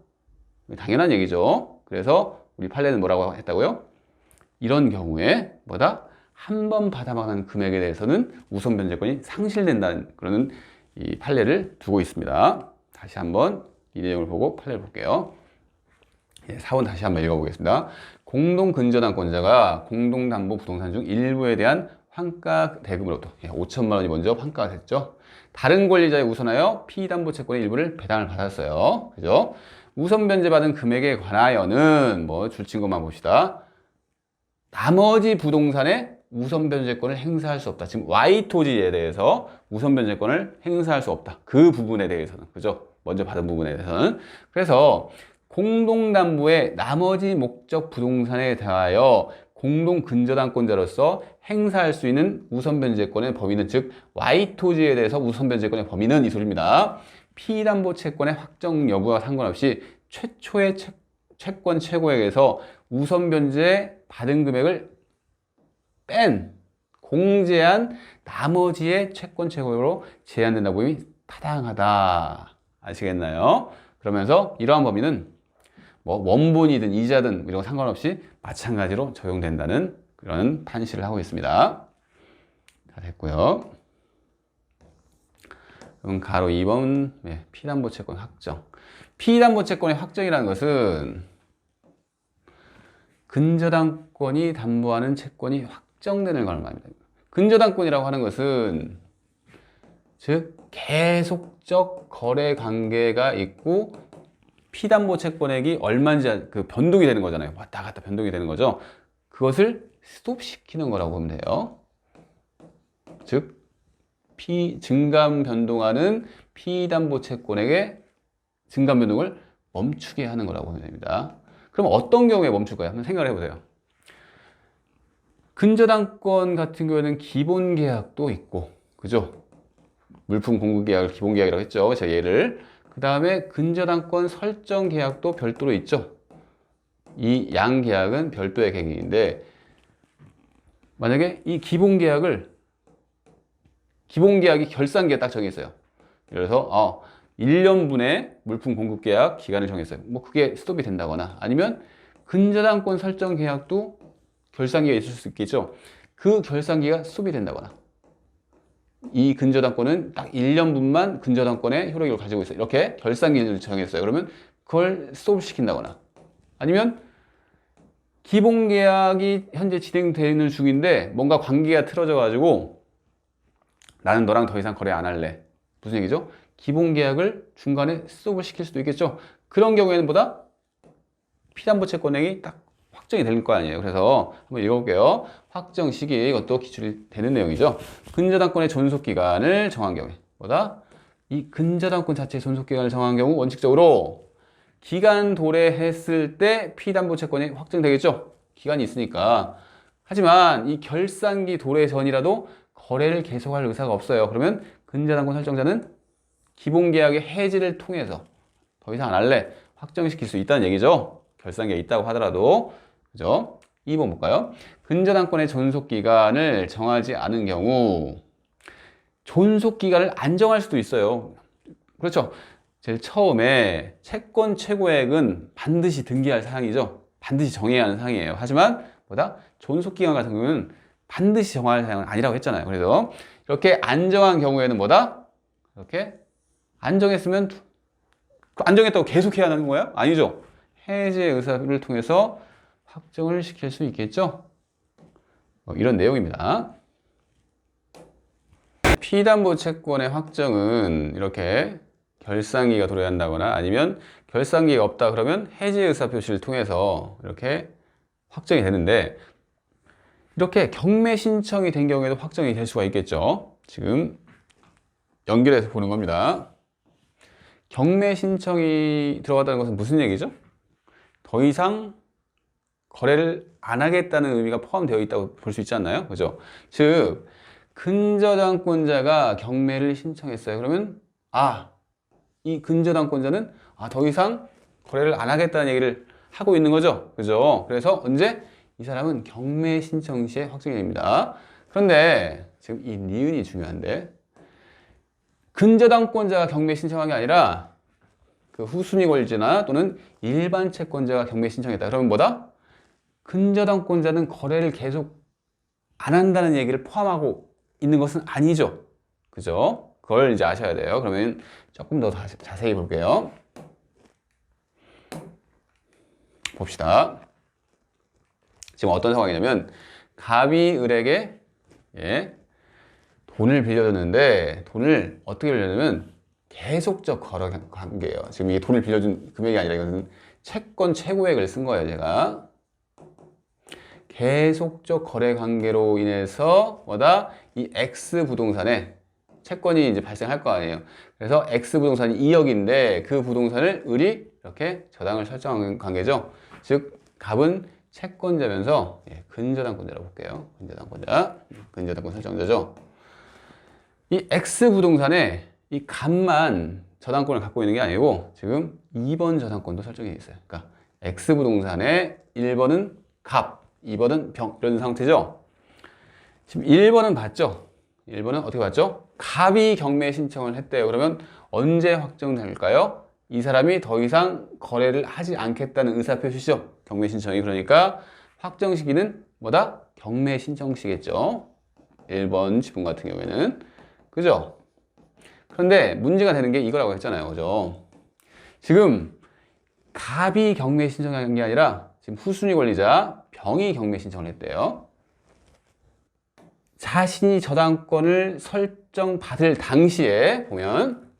당연한 얘기죠. 그래서 우리 판례는 뭐라고 했다고요? 이런 경우에 한 번 받아가는 금액에 대해서는 우선 변제권이 상실된다는 그런 이 판례를 두고 있습니다. 다시 한번 이 내용을 보고 판례를 볼게요. 사원 다시 한번 읽어보겠습니다. 공동근저당권자가 공동담보 부동산 중 일부에 대한 환가 대금으로부터 5천만 원이 먼저 환가가 됐죠. 다른 권리자에 우선하여 피담보 채권의 일부를 배당을 받았어요. 그죠? 우선 변제받은 금액에 관하여는 줄친 것만 봅시다. 나머지 부동산에 우선 변제권을 행사할 수 없다. 지금 Y토지에 대해서 우선 변제권을 행사할 수 없다. 그 부분에 대해서는, 그죠? 먼저 받은 부분에 대해서는. 그래서 공동담보의 나머지 목적 부동산에 대하여 공동근저당권자로서 행사할 수 있는 우선 변제권의 범위는, 즉 Y토지에 대해서 우선 변제권의 범위는 이 소리입니다. 피담보 채권의 확정 여부와 상관없이 최초의 채권 최고액에서 우선 변제 받은 금액을 뺀 공제한 나머지의 채권 최고액으로 제한된다고 보면 타당하다. 아시겠나요? 그러면서 이러한 범위는 원본이든 이자든 이런 거 상관없이 마찬가지로 적용된다는 그런 판시를 하고 있습니다. 다 됐고요. 그럼 가로 2번 피담보 채권 확정. 피담보 채권의 확정이라는 것은 근저당권이 담보하는 채권이 확정되는 걸 말합니다. 근저당권이라고 하는 것은 즉 계속적 거래 관계가 있고 피담보 채권액이 얼마인지 그 변동이 되는 거잖아요. 왔다 갔다 변동이 되는 거죠. 그것을 스톱시키는 거라고 보면 돼요. 즉 증감 변동하는 피담보 채권액의 증감 변동을 멈추게 하는 거라고 보면 됩니다. 그럼 어떤 경우에 멈출까요? 한번 생각을 해보세요. 근저당권 같은 경우에는 기본 계약도 있고, 그죠? 물품 공급 계약을 기본 계약이라고 했죠. 제가 얘를. 그 다음에 근저당권 설정 계약도 별도로 있죠. 이 양 계약은 별도의 계약인데, 만약에 이 기본 계약이 결산기에 딱 정했어요. 그래서 1년분의 물품 공급 계약 기간을 정했어요. 그게 스톱이 된다거나, 아니면 근저당권 설정 계약도 결산기가 있을 수 있겠죠. 그 결산기가 스톱이 된다거나, 이 근저당권은 딱 1년분만 근저당권의 효력을 가지고 있어요. 이렇게 결산기를 정했어요. 그러면 그걸 스톱시킨다거나, 아니면 기본 계약이 현재 진행되는 중인데 뭔가 관계가 틀어져 가지고 나는 너랑 더 이상 거래 안 할래. 무슨 얘기죠? 기본 계약을 중간에 스톱을 시킬 수도 있겠죠. 그런 경우에는 피담보 채권액이 딱 확정이 될 거 아니에요. 그래서 한번 읽어볼게요. 확정 시기, 이것도 기출이 되는 내용이죠. 근저당권의 존속기간을 정한 경우에 이 근저당권 자체의 존속기간을 정한 경우 원칙적으로 기간 도래했을 때 피담보 채권이 확정되겠죠. 기간이 있으니까. 하지만 이 결산기 도래 전이라도 거래를 계속할 의사가 없어요. 그러면 근저당권 설정자는 기본계약의 해지를 통해서 더 이상 안 할래 확정시킬 수 있다는 얘기죠. 결산기가 있다고 하더라도. 그죠? 2번 볼까요? 근저당권의 존속기간을 정하지 않은 경우 존속기간을 안 정할 수도 있어요. 그렇죠? 제일 처음에 채권 최고액은 반드시 등기할 사항이죠. 반드시 정해야 하는 사항이에요. 하지만 뭐다? 존속기간 같은 경우는 반드시 정할 사항은 아니라고 했잖아요. 그래서 이렇게 안 정한 경우에는 뭐다? 이렇게 안 정했으면 안 정했다고 계속 해야 하는 거야? 아니죠. 해지의 의사를 통해서 확정을 시킬 수 있겠죠. 이런 내용입니다. 피담보 채권의 확정은 이렇게 결산기가 도래한다거나 아니면 결산기가 없다 그러면 해지 의사 표시를 통해서 이렇게 확정이 되는데, 이렇게 경매 신청이 된 경우에도 확정이 될 수가 있겠죠. 지금 연결해서 보는 겁니다. 경매 신청이 들어갔다는 것은 무슨 얘기죠? 더 이상 거래를 안 하겠다는 의미가 포함되어 있다고 볼 수 있지 않나요? 그죠? 즉 근저당권자가 경매를 신청했어요. 그러면 이 근저당권자는 더 이상 거래를 안 하겠다는 얘기를 하고 있는 거죠. 그죠? 그래서 언제? 이 사람은 경매 신청 시에 확정이 됩니다. 그런데 지금 이 니은이 중요한데, 근저당권자가 경매 신청한 게 아니라 그 후순위 권리자나 또는 일반 채권자가 경매 신청했다. 그러면 뭐다? 근저당권자는 거래를 계속 안 한다는 얘기를 포함하고 있는 것은 아니죠. 그죠? 그걸 이제 아셔야 돼요. 그러면 조금 더 자세히 볼게요. 봅시다. 지금 어떤 상황이냐면 갑이 을에게 돈을 빌려줬는데, 돈을 어떻게 빌려줬냐면 계속적 거래 관계예요. 지금 이게 돈을 빌려준 금액이 아니라 이거는 채권 최고액을 쓴 거예요. 제가 계속적 거래 관계로 인해서 뭐다? 이 X 부동산에 채권이 이제 발생할 거 아니에요. 그래서 X 부동산이 2억인데 그 부동산을 을이 이렇게 저당을 설정한 관계죠. 즉 갑은 채권자면서 근저당권자라고 볼게요. 근저당권 설정자죠. 이 X 부동산에 이 갑만 저당권을 갖고 있는 게 아니고 지금 2번 저당권도 설정이 있어요. 그러니까 X 부동산에 1번은 갑, 2번은 병, 이런 상태죠. 지금 1번은 봤죠? 1번은 어떻게 봤죠? 갑이 경매 신청을 했대요. 그러면 언제 확정될까요? 이 사람이 더 이상 거래를 하지 않겠다는 의사표시죠. 경매 신청이. 그러니까 확정 시기는 뭐다? 경매 신청 시겠죠. 1번 지분 같은 경우에는. 그죠? 그런데 문제가 되는 게 이거라고 했잖아요. 그죠? 지금 갑이 경매 신청한 게 아니라 지금 후순위 권리자 병이 경매 신청을 했대요. 자신이 저당권을 설정받을 당시에 보면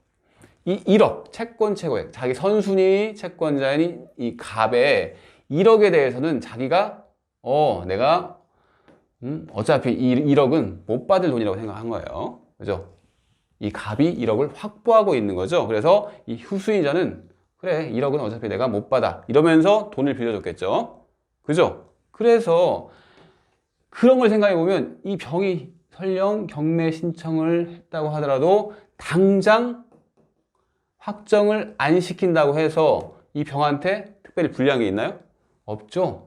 이 1억 채권 최고액, 자기 선순위 채권자인 이 갑의 1억에 대해서는 자기가 내가 어차피 이 1억은 못 받을 돈이라고 생각한 거예요. 그죠? 이 갑이 1억을 확보하고 있는 거죠. 그래서 이 후순위자는 그래 1억은 어차피 내가 못 받아 이러면서 돈을 빌려줬겠죠. 그죠? 그래서 그런 걸 생각해 보면 이 병이 설령 경매 신청을 했다고 하더라도 당장 확정을 안 시킨다고 해서 이 병한테 특별히 불리한 게 있나요? 없죠.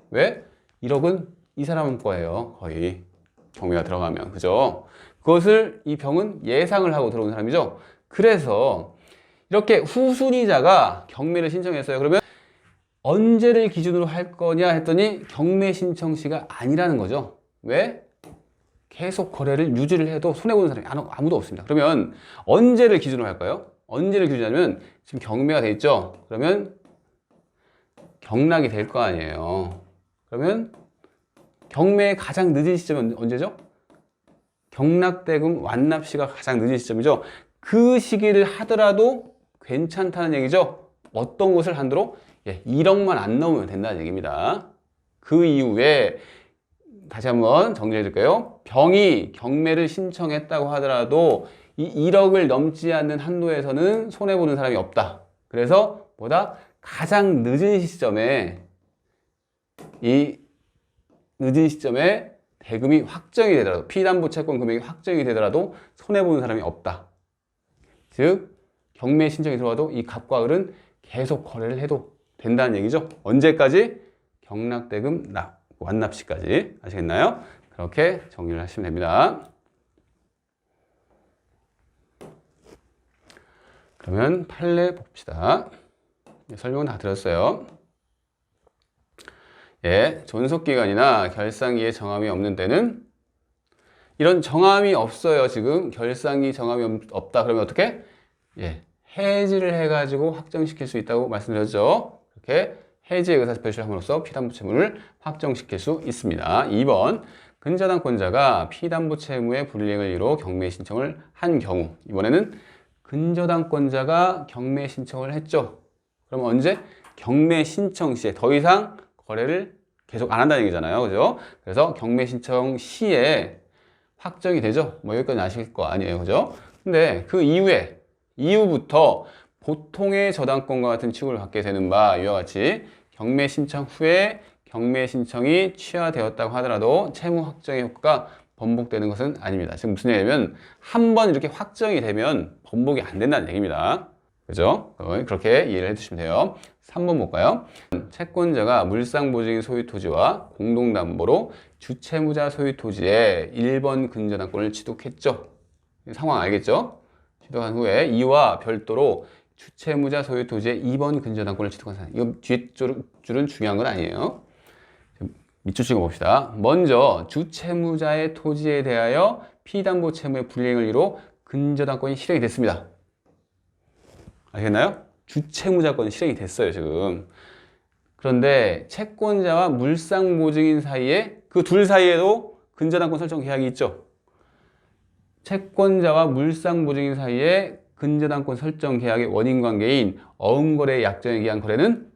왜? 1억은 이 사람 거예요. 거의 경매가 들어가면. 그죠? 그것을 이 병은 예상을 하고 들어온 사람이죠. 그래서 이렇게 후순위자가 경매를 신청했어요. 그러면 언제를 기준으로 할 거냐 했더니 경매 신청 시가 아니라는 거죠. 왜? 계속 거래를 유지를 해도 손해보는 사람이 아무도 없습니다. 그러면 언제를 기준으로 할까요? 언제를 기준하면 지금 경매가 돼 있죠. 그러면 경락이 될 거 아니에요. 그러면 경매의 가장 늦은 시점은 언제죠? 경락대금 완납 시가 가장 늦은 시점이죠. 그 시기를 하더라도 괜찮다는 얘기죠. 어떤 것을 한도로? 1억만 안 넘으면 된다는 얘기입니다. 그 이후에 다시 한번 정리해 드릴게요. 병이 경매를 신청했다고 하더라도 이 1억을 넘지 않는 한도에서는 손해보는 사람이 없다. 그래서 보다 가장 늦은 시점에 이 늦은 시점에 대금이 확정이 되더라도, 피담보 채권 금액이 확정이 되더라도 손해보는 사람이 없다. 즉 경매 신청이 들어와도 이 갑과 을은 계속 거래를 해도 된다는 얘기죠. 언제까지? 경락대금 완납 시까지. 아시겠나요? 그렇게 정리를 하시면 됩니다. 그러면 판례 봅시다. 설명은 다 드렸어요. 예, 존속기간이나 결상기에 정함이 없는 때는, 이런 정함이 없어요. 지금 결상기 정함이 없다. 그러면 어떻게? 예, 해지를 해가지고 확정시킬 수 있다고 말씀드렸죠. 이렇게 해지의 의사 표시를 함으로써 피담보 채무를 확정시킬 수 있습니다. 2번, 근저당권자가 피담보 채무의 불이행을 이유로 경매 신청을 한 경우, 이번에는 근저당권자가 경매 신청을 했죠. 그럼 언제? 경매 신청 시에. 더 이상 거래를 계속 안 한다는 얘기잖아요. 그죠? 그래서 경매 신청 시에 확정이 되죠. 뭐 여기까지 아실 거 아니에요. 그죠? 근데 그 이후부터 보통의 저당권과 같은 취급을 받게 되는 바, 이와 같이 경매 신청 후에 경매 신청이 취하되었다고 하더라도 채무 확정의 효과가 번복되는 것은 아닙니다. 지금 무슨 얘기냐면, 한번 이렇게 확정이 되면 번복이 안 된다는 얘기입니다. 그죠? 그렇게 이해를 해주시면 돼요. 3번 볼까요? 채권자가 물상보증인 소유 토지와 공동담보로 주채무자 소유 토지에 1번 근저당권을 취득했죠. 상황 알겠죠? 취득한 후에 이와 별도로 주채무자 소유 토지에 2번 근저당권을 취득한 사람. 이거 뒷줄은 중요한 건 아니에요. 밑줄 찍어 봅시다. 먼저 주채무자의 토지에 대하여 피담보 채무의 불이행을 이유로 근저당권이 실행이 됐습니다. 알겠나요? 주채무자권이 실행이 됐어요, 지금. 그런데 채권자와 물상보증인 사이에, 그 둘 사이에도 근저당권 설정 계약이 있죠. 채권자와 물상보증인 사이에 근저당권 설정 계약의 원인관계인 어음거래 약정에 의한 거래는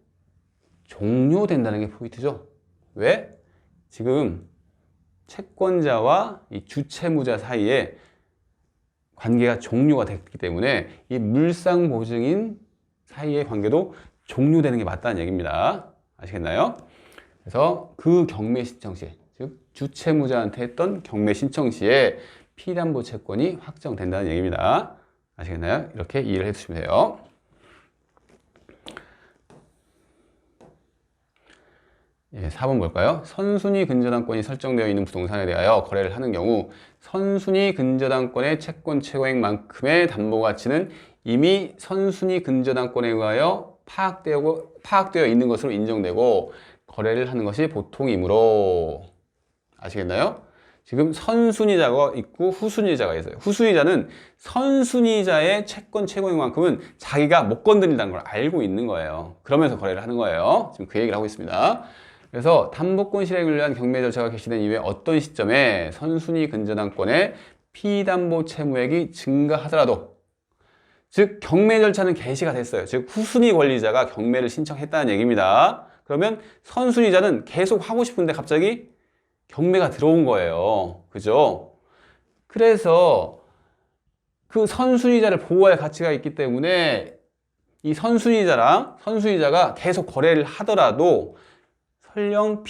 종료된다는 게 포인트죠. 왜? 지금 채권자와 이 주채무자 사이에 관계가 종료가 됐기 때문에 이 물상보증인 사이의 관계도 종료되는 게 맞다는 얘기입니다. 아시겠나요? 그래서 그 경매 신청 시, 즉 주채무자한테 했던 경매 신청 시에 피담보 채권이 확정된다는 얘기입니다. 아시겠나요? 이렇게 이해를 해주시면 돼요. 예, 4번 볼까요? 선순위 근저당권이 설정되어 있는 부동산에 대하여 거래를 하는 경우 선순위 근저당권의 채권 최고액만큼의 담보가치는 이미 선순위 근저당권에 의하여 파악되어 있는 것으로 인정되고 거래를 하는 것이 보통이므로. 아시겠나요? 지금 선순위자가 있고 후순위자가 있어요. 후순위자는 선순위자의 채권 최고액만큼은 자기가 못 건드린다는 걸 알고 있는 거예요. 그러면서 거래를 하는 거예요. 지금 그 얘기를 하고 있습니다. 그래서 담보권 실행을 위한 경매 절차가 개시된 이후에 어떤 시점에 선순위 근저당권의 피담보 채무액이 증가하더라도, 즉 경매 절차는 개시가 됐어요. 즉 후순위 권리자가 경매를 신청했다는 얘기입니다. 그러면 선순위자는 계속 하고 싶은데 갑자기 경매가 들어온 거예요. 그죠? 그래서 그 선순위자를 보호할 가치가 있기 때문에 이 선순위자가 계속 거래를 하더라도 설령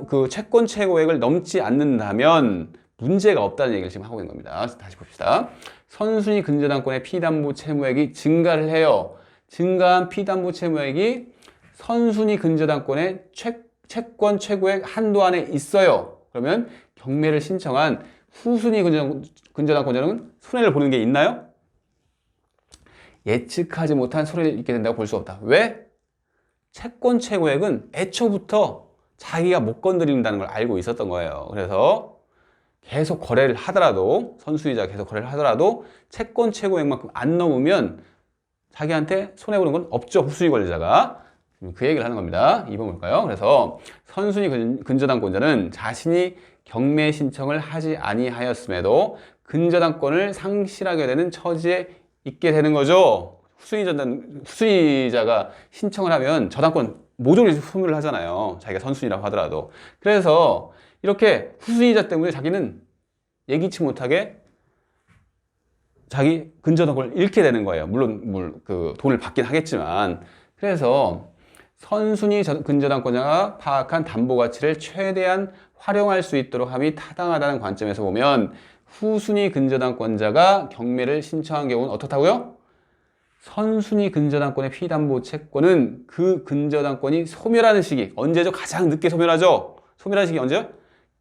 그 채권 최고액을 넘지 않는다면 문제가 없다는 얘기를 지금 하고 있는 겁니다. 다시 봅시다. 선순위 근저당권의 피담보 채무액이 증가를 해요. 증가한 피담보 채무액이 선순위 근저당권의 채권 최고액 한도 안에 있어요. 그러면 경매를 신청한 후순위 근저당권자는 손해를 보는 게 있나요? 예측하지 못한 손해를 입게 된다고 볼 수 없다. 왜? 채권 최고액은 애초부터 자기가 못 건드린다는 걸 알고 있었던 거예요. 그래서 계속 거래를 하더라도, 선수이자 계속 거래를 하더라도 채권 최고액만큼 안 넘으면 자기한테 손해보는 건 없죠. 후순위 권리자가. 그 얘기를 하는 겁니다. 2번 볼까요? 그래서 선순위 근저당권자는 자신이 경매 신청을 하지 아니하였음에도 근저당권을 상실하게 되는 처지에 있게 되는 거죠. 후순위자가 신청을 하면 저당권 모조리 소멸을 하잖아요. 자기가 선순위라고 하더라도. 그래서 이렇게 후순위자 때문에 자기는 예기치 못하게 자기 근저당권을 잃게 되는 거예요. 물론 그 돈을 받긴 하겠지만. 그래서 선순위 근저당권자가 파악한 담보가치를 최대한 활용할 수 있도록 함이 타당하다는 관점에서 보면 후순위 근저당권자가 경매를 신청한 경우는 어떻다고요? 선순위 근저당권의 피담보 채권은 그 근저당권이 소멸하는 시기, 언제죠? 가장 늦게 소멸하죠? 소멸하는 시기 언제요?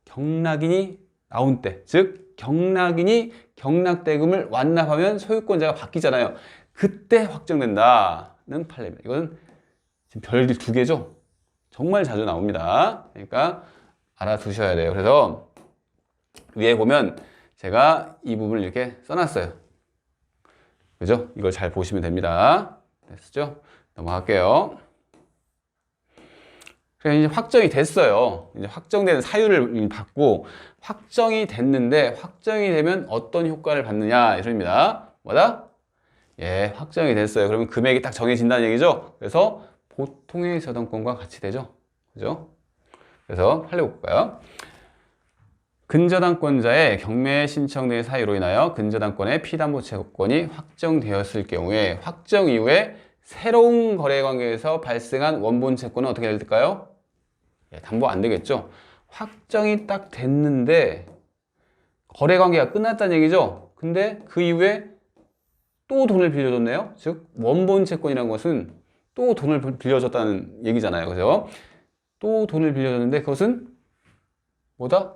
경락인이 나온 때, 즉 경락인이 경락대금을 완납하면 소유권자가 바뀌잖아요. 그때 확정된다는 판례입니다. 이건 지금 별이 두 개죠? 정말 자주 나옵니다. 그러니까 알아두셔야 돼요. 그래서 위에 보면 제가 이 부분을 이렇게 써놨어요. 그죠? 이걸 잘 보시면 됩니다. 됐죠? 넘어갈게요. 그래서 이제 확정이 됐어요. 이제 확정된 사유를 받고 확정이 됐는데 확정이 되면 어떤 효과를 받느냐 이 소리입니다. 뭐다? 예, 확정이 됐어요. 그러면 금액이 딱 정해진다는 얘기죠. 그래서 보통의 저당권과 같이 되죠. 그죠? 그래서 판례 볼까요? 근저당권자의 경매 신청 등의 사유로 인하여 근저당권의 피담보 채권이 확정되었을 경우에 확정 이후에 새로운 거래 관계에서 발생한 원본 채권은 어떻게 될까요? 예, 담보 안 되겠죠. 확정이 딱 됐는데 거래 관계가 끝났다는 얘기죠. 근데 그 이후에 또 돈을 빌려줬네요. 즉 원본 채권이라는 것은 또 돈을 빌려줬다는 얘기잖아요. 그죠? 또 돈을 빌려줬는데 그것은 뭐다?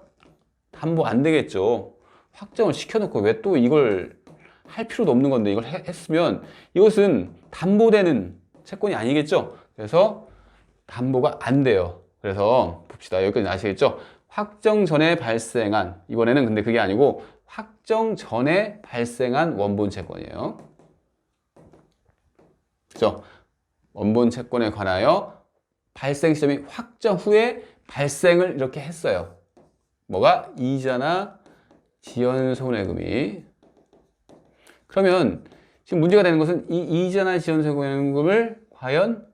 담보 안 되겠죠. 확정을 시켜놓고 왜 또 이걸 할 필요도 없는 건데 이걸 했으면 이것은 담보되는 채권이 아니겠죠. 그래서 담보가 안 돼요. 그래서 봅시다. 여기까지 아시겠죠? 확정 전에 발생한, 이번에는 근데 그게 아니고 확정 전에 발생한 원본 채권이에요. 그죠? 원본 채권에 관하여 발생 시점이 확정 후에 발생을 이렇게 했어요. 뭐가? 이자나 지연 손해금이. 그러면 지금 문제가 되는 것은 이 이자나 지연 손해금을 과연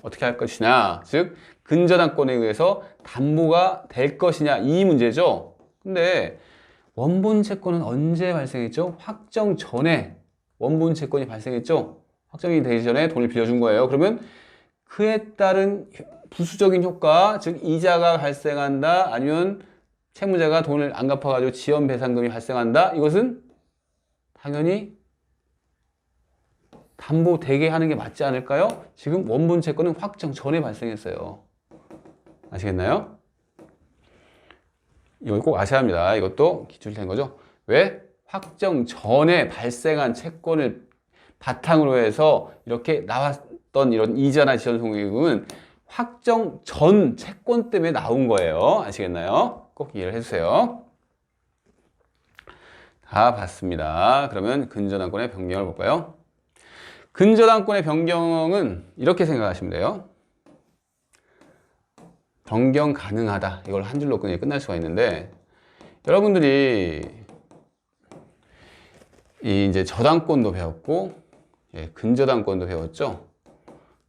어떻게 할 것이냐, 즉 근저당권에 의해서 담보가 될 것이냐, 이 문제죠. 근데 원본 채권은 언제 발생했죠? 확정 전에 원본 채권이 발생했죠. 확정이 되기 전에 돈을 빌려준 거예요. 그러면 그에 따른 부수적인 효과, 즉 이자가 발생한다, 아니면 채무자가 돈을 안 갚아가지고 지연 배상금이 발생한다. 이것은 당연히 담보되게 하는 게 맞지 않을까요? 지금 원본 채권은 확정 전에 발생했어요. 아시겠나요? 이걸 꼭 아셔야 합니다. 이것도 기출이 된 거죠. 왜? 확정 전에 발생한 채권을 바탕으로 해서 이렇게 나왔던 이런 이자나 지연 손해금은 확정 전 채권 때문에 나온 거예요. 아시겠나요? 꼭 이해를 해주세요. 다 봤습니다. 그러면 근저당권의 변경을 볼까요? 근저당권의 변경은 이렇게 생각하시면 돼요. 변경 가능하다. 이걸 한 줄로 그냥 끝날 수가 있는데, 여러분들이 이제 저당권도 배웠고, 예, 근저당권도 배웠죠.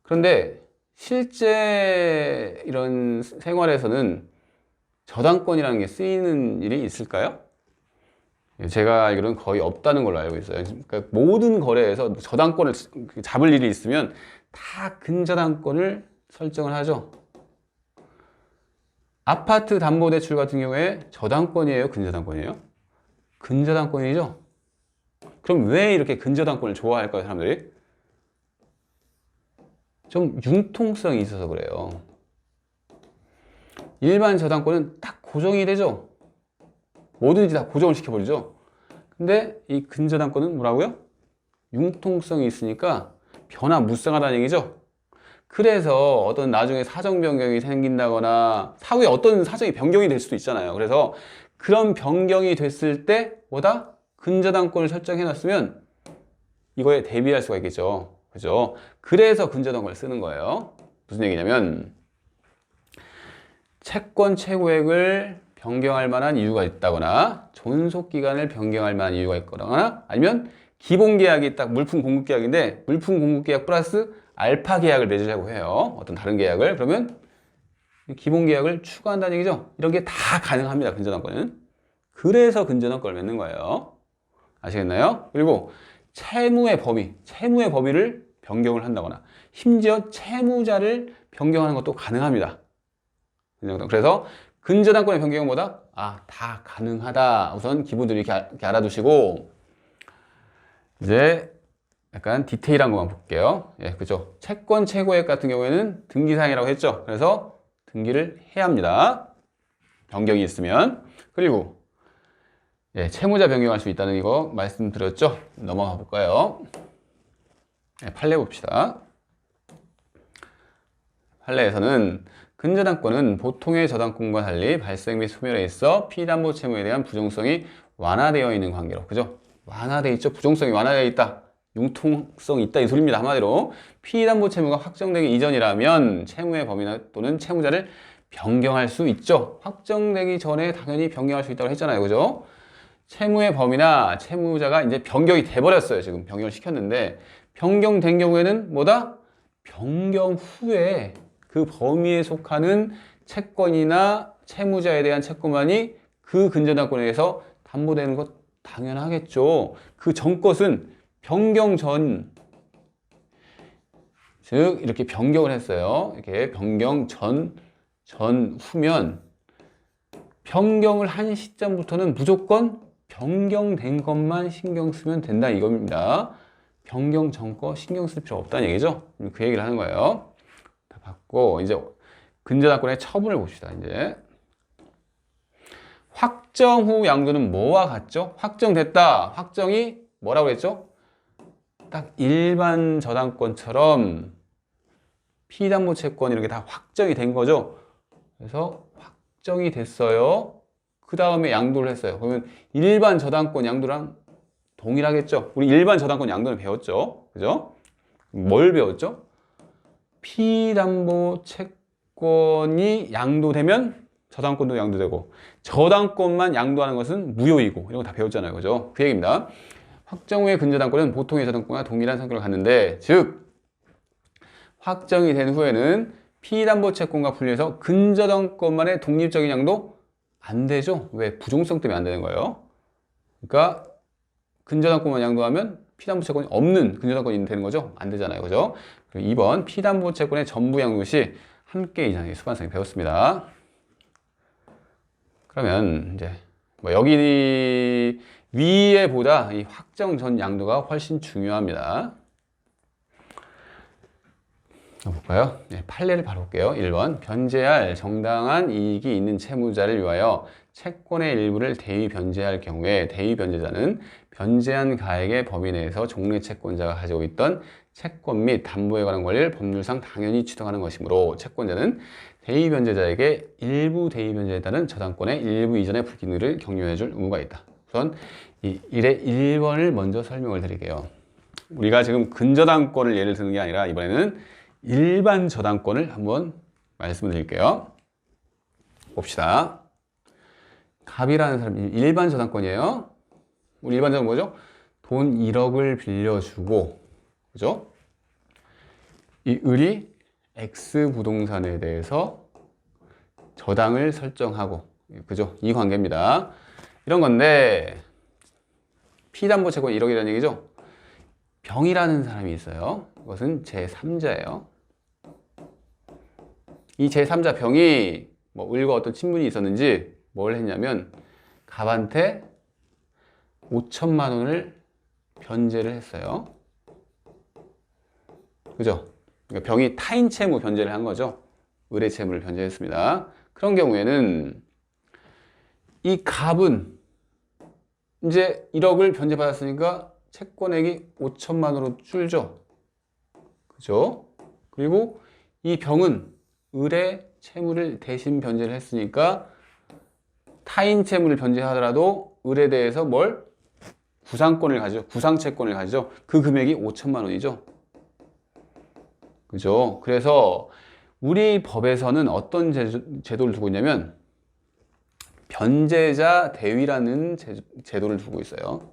그런데 실제 이런 생활에서는 저당권이라는 게 쓰이는 일이 있을까요? 제가 알기로는 거의 없다는 걸로 알고 있어요. 그러니까 모든 거래에서 저당권을 잡을 일이 있으면 다 근저당권을 설정을 하죠. 아파트 담보대출 같은 경우에 저당권이에요? 근저당권이에요? 근저당권이죠? 그럼 왜 이렇게 근저당권을 좋아할까요, 사람들이? 좀 융통성이 있어서 그래요. 일반 저당권은 딱 고정이 되죠. 뭐든지 다 고정을 시켜버리죠. 근데 이 근저당권은 뭐라고요? 융통성이 있으니까 변화무쌍하다는 얘기죠. 그래서 어떤 나중에 사정 변경이 생긴다거나 사후에 어떤 사정이 변경이 될 수도 있잖아요. 그래서 그런 변경이 됐을 때 뭐다? 근저당권을 설정해 놨으면 이거에 대비할 수가 있겠죠. 그죠? 그래서 근저당권을 쓰는 거예요. 무슨 얘기냐면 채권 최고액을 변경할 만한 이유가 있다거나 존속기간을 변경할 만한 이유가 있거나 아니면 기본계약이 딱 물품 공급계약인데 물품 공급계약 플러스 알파 계약을 맺으려고 해요. 어떤 다른 계약을. 그러면 기본계약을 추가한다는 얘기죠. 이런 게 다 가능합니다. 근저당권은. 그래서 근저당권을 맺는 거예요. 아시겠나요? 그리고 채무의 범위를 변경을 한다거나 심지어 채무자를 변경하는 것도 가능합니다. 그래서 근저당권의 변경은 뭐다? 다 가능하다. 우선 기본적으로 이렇게 알아두시고, 이제 약간 디테일한 것만 볼게요. 예, 그죠? 채권 최고액 같은 경우에는 등기사항이라고 했죠. 그래서 등기를 해야 합니다. 변경이 있으면. 그리고 예, 채무자 변경할 수 있다는 이거 말씀드렸죠? 넘어가 볼까요? 예, 판례 봅시다. 판례에서는 근저당권은 보통의 저당권과 달리 발생 및 소멸에 있어 피담보 채무에 대한 부정성이 완화되어 있는 관계로, 그죠? 완화되어 있죠? 부정성이 완화되어 있다. 융통성이 있다 이 소리입니다. 한마디로 피담보 채무가 확정되기 이전이라면 채무의 범위나 또는 채무자를 변경할 수 있죠. 확정되기 전에 당연히 변경할 수 있다고 했잖아요. 그죠? 채무의 범위나 채무자가 이제 변경이 돼버렸어요. 지금 변경을 시켰는데 변경된 경우에는 뭐다? 변경 후에 그 범위에 속하는 채권이나 채무자에 대한 채권만이 그 근저당권에 의해서 담보되는 것 당연하겠죠. 그 전 것은 변경 전, 즉 이렇게 변경을 했어요. 이렇게 변경 후면 변경을 한 시점부터는 무조건 변경된 것만 신경 쓰면 된다 이겁니다. 변경 전 거 신경 쓸 필요 없다는 얘기죠. 그 얘기를 하는 거예요. 다 봤고 이제 근저당권의 처분을 봅시다. 이제 확정 후 양도는 뭐와 같죠? 확정됐다. 확정이 뭐라고 했죠? 딱 일반 저당권처럼 피담보 채권 이런 게 다 확정이 된 거죠. 그래서 확정이 됐어요. 그 다음에 양도를 했어요. 그러면 일반 저당권 양도랑 동일하겠죠. 우리 일반 저당권 양도는 배웠죠. 그죠? 뭘 배웠죠? 피담보 채권이 양도되면 저당권도 양도되고 저당권만 양도하는 것은 무효이고 이런 거 다 배웠잖아요. 그죠? 그 얘기입니다. 확정 후의 근저당권은 보통의 저당권과 동일한 성격을 갖는데, 즉 확정이 된 후에는 피담보 채권과 분리해서 근저당권만의 독립적인 양도 안 되죠. 왜? 부종성 때문에 안 되는 거예요. 그러니까 근저당권만 양도하면 피담보 채권이 없는 근저당권이 되는 거죠. 안 되잖아요. 그죠? 그리고 2번 피담보 채권의 전부 양도 시 함께 이상의 수반성이 배웠습니다. 그러면 이제 뭐 여기 위에보다 이 확정 전 양도가 훨씬 중요합니다. 볼까요? 네, 판례를 바로 볼게요. 1번 변제할 정당한 이익이 있는 채무자를 위하여 채권의 일부를 대위 변제할 경우에 대위 변제자는 변제한 가액의 범위 내에서 종래 채권자가 가지고 있던 채권 및 담보에 관한 권리를 법률상 당연히 취득하는 것이므로 채권자는 대위 변제자에게 일부 대위 변제에 따른 저당권의 일부 이전의 불기능을 격려해 줄 의무가 있다. 우선 이 1의 1번을 먼저 설명을 드릴게요. 우리가 지금 근저당권을 예를 드는 게 아니라 이번에는 일반 저당권을 한번 말씀을 드릴게요. 봅시다. 갑이라는 사람이 일반 저당권이에요. 우리 일반 저당권 뭐죠? 돈 1억을 빌려주고, 그죠? 이 을이 X 부동산에 대해서 저당을 설정하고, 그죠? 이 관계입니다. 이런 건데, 피담보 채권 1억이라는 얘기죠? 병이라는 사람이 있어요. 이것은 제3자예요. 이 제3자 병이 뭐 을과 어떤 친분이 있었는지 뭘 했냐면 갑한테 5천만 원을 변제를 했어요. 그죠? 그러니까 병이 타인 채무 변제를 한 거죠. 을의 채무를 변제했습니다. 그런 경우에는 이 갑은 이제 1억을 변제받았으니까 채권액이 5천만 원으로 줄죠. 그죠? 그리고 이 병은 을의 채무를 대신 변제를 했으니까 타인 채무를 변제하더라도 을에 대해서 뭘? 구상권을 가지죠. 구상채권을 가지죠. 그 금액이 5천만 원이죠. 그죠? 그래서 우리 법에서는 어떤 제도를 두고 있냐면 변제자 대위라는 제도를 두고 있어요.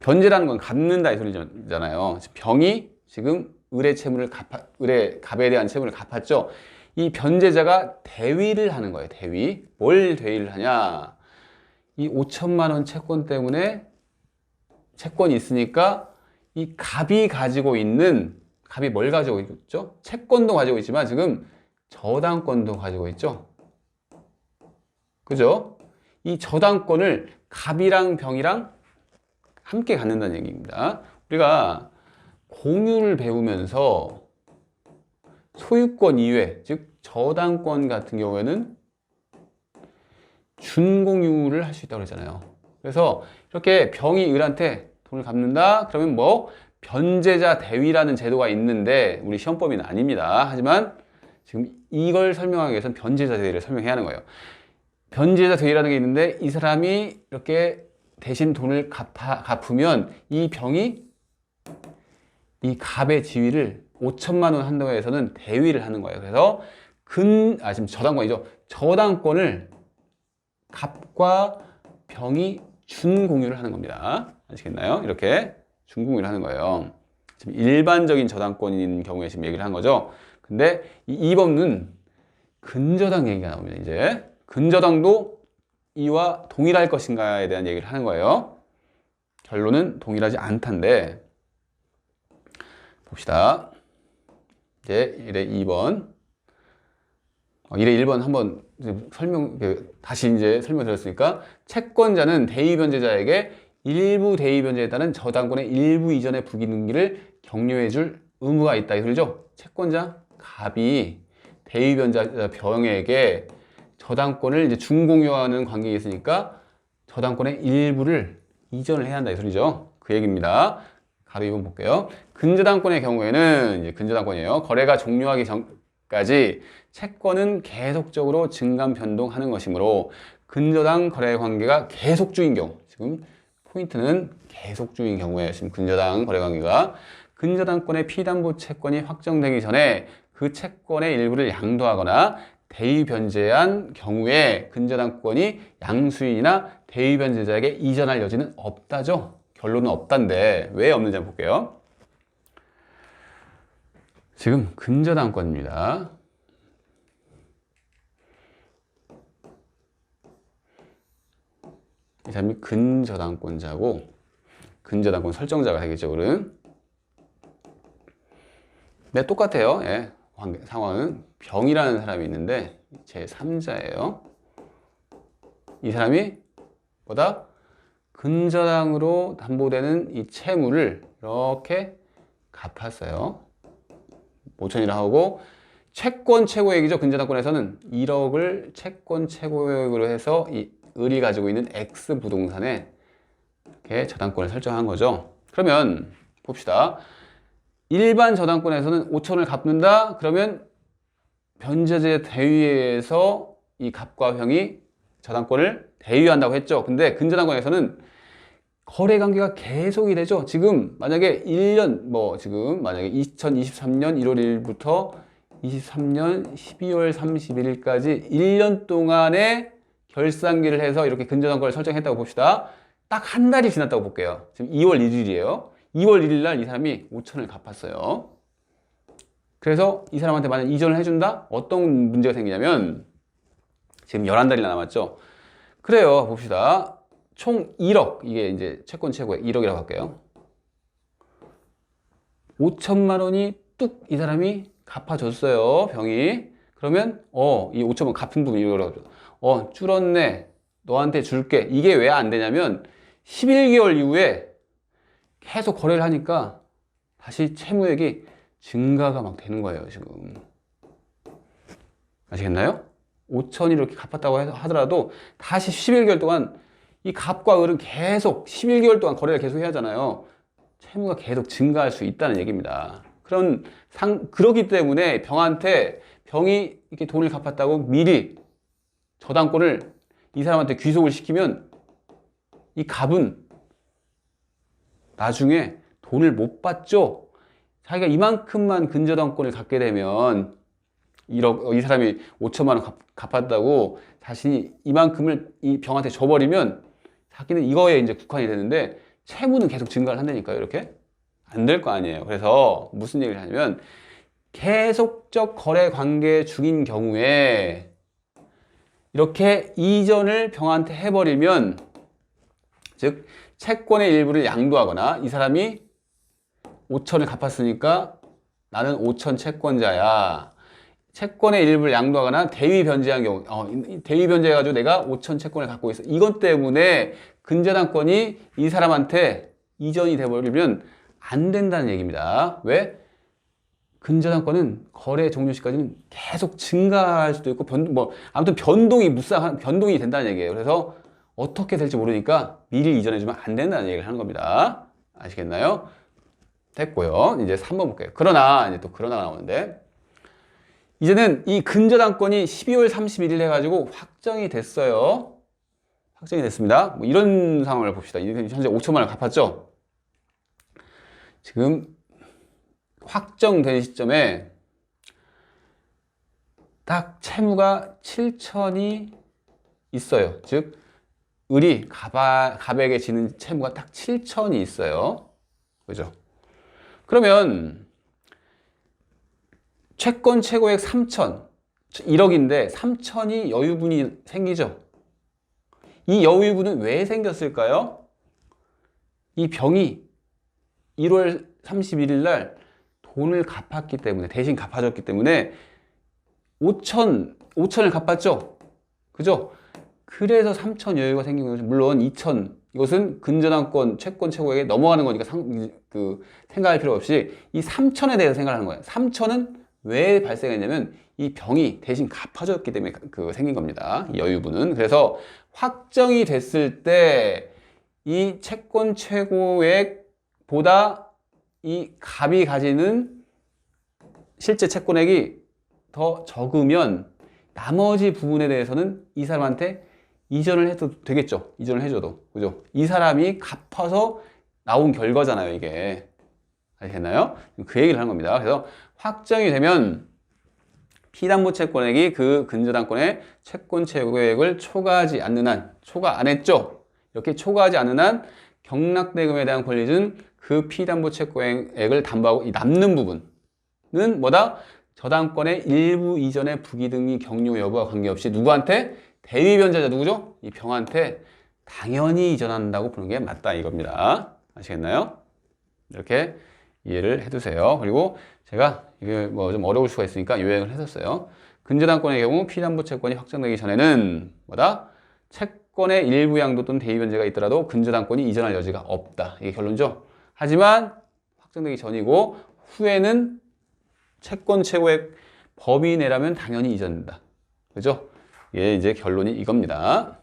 변제라는 건 갚는다 이 소리잖아요. 병이 지금 을의 채무를 을의 갑에 대한 채무를 갚았죠. 이 변제자가 대위를 하는 거예요. 대위. 뭘 대위를 하냐? 이 5천만 원 채권 때문에 채권이 있으니까 이 갑이 가지고 있는 갑이 뭘 가지고 있죠? 채권도 가지고 있지만 지금 저당권도 가지고 있죠. 그죠? 이 저당권을 갑이랑 병이랑 함께 갖는다는 얘기입니다. 우리가 공유를 배우면서 소유권 이외, 즉 저당권 같은 경우에는 준공유를 할 수 있다고 그랬잖아요. 그래서 이렇게 병이 을한테 돈을 갚는다? 그러면 뭐 변제자 대위라는 제도가 있는데 우리 시험범위는 아닙니다. 하지만 지금 이걸 설명하기 위해서는 변제자 대위를 설명해야 하는 거예요. 변제자 대위라는 게 있는데 이 사람이 이렇게 대신 돈을 갚으면 이 병이 이 갑의 지위를 5천만 원 한다고 해서는 대위를 하는 거예요. 그래서 지금 저당권이죠. 저당권을 갑과 병이 준공유를 하는 겁니다. 아시겠나요? 이렇게 준공유를 하는 거예요. 지금 일반적인 저당권인 경우에 지금 얘기를 한 거죠. 근데 이 법은 근저당 얘기가 나옵니다. 이제 근저당도 이와 동일할 것인가에 대한 얘기를 하는 거예요. 결론은 동일하지 않단데 봅시다. 이제 1의 2번 1의 1번 한번 다시 이제 설명드렸으니까 채권자는 대위변제자에게 일부 대위변제에 따른 저당권의 일부 이전의 부기능기를 격려해줄 의무가 있다 이 소리죠. 채권자 갑이 대위변제자 병에게 저당권을 이제 준공유하는 관계에 있으니까 저당권의 일부를 이전을 해야 한다 이 소리죠. 그 얘기입니다. 가로 2번 볼게요. 근저당권의 경우에는 이제 근저당권이에요. 거래가 종료하기 전까지 채권은 계속적으로 증감 변동하는 것이므로 근저당 거래 관계가 계속중인 경우, 지금 포인트는 계속중인 경우에 지금 근저당 거래 관계가 근저당권의 피담보 채권이 확정되기 전에 그 채권의 일부를 양도하거나 대위변제한 경우에 근저당권이 양수인이나 대위변제자에게 이전할 여지는 없다죠. 결론은 없단데 왜 없는지 한번 볼게요. 지금 근저당권입니다. 이 사람이 근저당권자고 근저당권 설정자가 되겠죠. 그럼 네, 똑같아요. 예, 상황은 병이라는 사람이 있는데 제3자예요. 이 사람이 뭐다? 근저당으로 담보되는 이 채무를 이렇게 갚았어요. 5천이라 하고 채권 최고액이죠. 근저당권에서는 1억을 채권 최고액으로 해서 이 을이 가지고 있는 X 부동산에 이렇게 저당권을 설정한 거죠. 그러면 봅시다. 일반 저당권에서는 5천을 갚는다? 그러면 변제자 대위에서 이 갑과 병이 저당권을 대위한다고 했죠. 근데 근저당권에서는 거래 관계가 계속이 되죠. 지금 만약에 1년 지금 만약에 2023년 1월 1일부터 23년 12월 31일까지 1년 동안의 결산기를 해서 이렇게 근저당권을 설정했다고 봅시다. 딱 한 달이 지났다고 볼게요. 지금 2월 1일이에요. 2월 1일 날 이 사람이 5천을 갚았어요. 그래서 이 사람한테 만약 이전을 해준다? 어떤 문제가 생기냐면 지금 11달이나 남았죠. 그래요. 봅시다. 총 1억, 이게 이제 채권 최고액 1억이라고 할게요. 5천만 원이 뚝 이 사람이 갚아줬어요. 병이. 그러면 이 5천만 원 갚은 부분 이거라고 하죠. 줄었네. 너한테 줄게. 이게 왜 안 되냐면 11개월 이후에 계속 거래를 하니까 다시 채무액이 증가가 막 되는 거예요. 지금. 아시겠나요? 5천이 이렇게 갚았다고 하더라도 다시 11개월 동안 이 갑과 을은 계속 11개월 동안 거래를 계속 해야 하잖아요. 채무가 계속 증가할 수 있다는 얘기입니다. 그러기 때문에 병이 이렇게 돈을 갚았다고 미리 저당권을 이 사람한테 귀속을 시키면 이 갑은 나중에 돈을 못 받죠. 자기가 이만큼만 근저당권을 갖게 되면 이 사람이 5천만 원 갚았다고 자신이 이만큼을 이 병한테 줘버리면 자기는 이거에 이제 국한이 되는데 채무는 계속 증가를 한다니까요. 이렇게 안 될 거 아니에요. 그래서 무슨 얘기를 하냐면 계속적 거래 관계 중인 경우에 이렇게 이전을 병한테 해버리면 즉 채권의 일부를 양도하거나 이 사람이 5천을 갚았으니까 나는 5천 채권자야. 채권의 일부를 양도하거나 대위 변제한 경우, 이 대위 변제해가지고 내가 5천 채권을 갖고 있어. 이것 때문에 근저당권이 이 사람한테 이전이 돼버리면 안 된다는 얘기입니다. 왜? 근저당권은 거래 종료 시까지는 계속 증가할 수도 있고, 아무튼 변동이 된다는 얘기예요. 그래서 어떻게 될지 모르니까 미리 이전해주면 안 된다는 얘기를 하는 겁니다. 아시겠나요? 됐고요. 이제 3번 볼게요. 그러나, 이제 또 그러나가 나오는데, 이제는 이 근저당권이 12월 31일 해가지고 확정이 됐어요. 확정이 됐습니다. 뭐 이런 상황을 봅시다. 현재 5천만 원을 갚았죠? 지금 확정된 시점에 딱 채무가 7천이 있어요. 즉, 갑에게 지는 채무가 딱 7천이 있어요. 그죠? 그러면 채권 최고액 3천, 1억인데 3천이 여유분이 생기죠. 이 여유분은 왜 생겼을까요? 이 병이 1월 31일 날 돈을 갚았기 때문에, 대신 갚아줬기 때문에 5천을 갚았죠. 그죠? 그래서 3천 여유가 생긴 거죠. 물론 2천, 이것은 근저당권 채권 최고액에 넘어가는 거니까 생각할 필요 없이 이 3천에 대해서 생각하는 거예요. 3천은 왜 발생했냐면 이 병이 대신 갚아줬기 때문에 생긴 겁니다. 이 여유분은. 그래서 확정이 됐을 때 이 채권 최고액보다 이 갑이 가지는 실제 채권액이 더 적으면 나머지 부분에 대해서는 이 사람한테 이전을 해도 되겠죠. 이전을 해줘도. 그죠? 이 사람이 갚아서 나온 결과잖아요, 이게. 아시겠나요? 그 얘기를 하는 겁니다. 그래서 확정이 되면 피담보 채권액이 그 근저당권의 채권 최고액을 초과하지 않는 한, 초과 안 했죠? 이렇게 초과하지 않는 한 경락대금에 대한 권리는 그 피담보 채권액을 담보하고 이 남는 부분은 뭐다? 저당권의 일부 이전의 부기등기 격려 여부와 관계없이 누구한테? 대위 변제자 누구죠? 이 병한테 당연히 이전한다고 보는 게 맞다 이겁니다. 아시겠나요? 이렇게 이해를 해두세요. 그리고 제가 이게 뭐 좀 어려울 수가 있으니까 요약을 했었어요. 근저당권의 경우 피담보 채권이 확정되기 전에는 뭐다? 채권의 일부 양도 또는 대위 변제가 있더라도 근저당권이 이전할 여지가 없다. 이게 결론이죠. 하지만 확정되기 전이고 후에는 채권 최고액 법이 내라면 당연히 이전된다. 그죠? 이게 이제 결론이 이겁니다.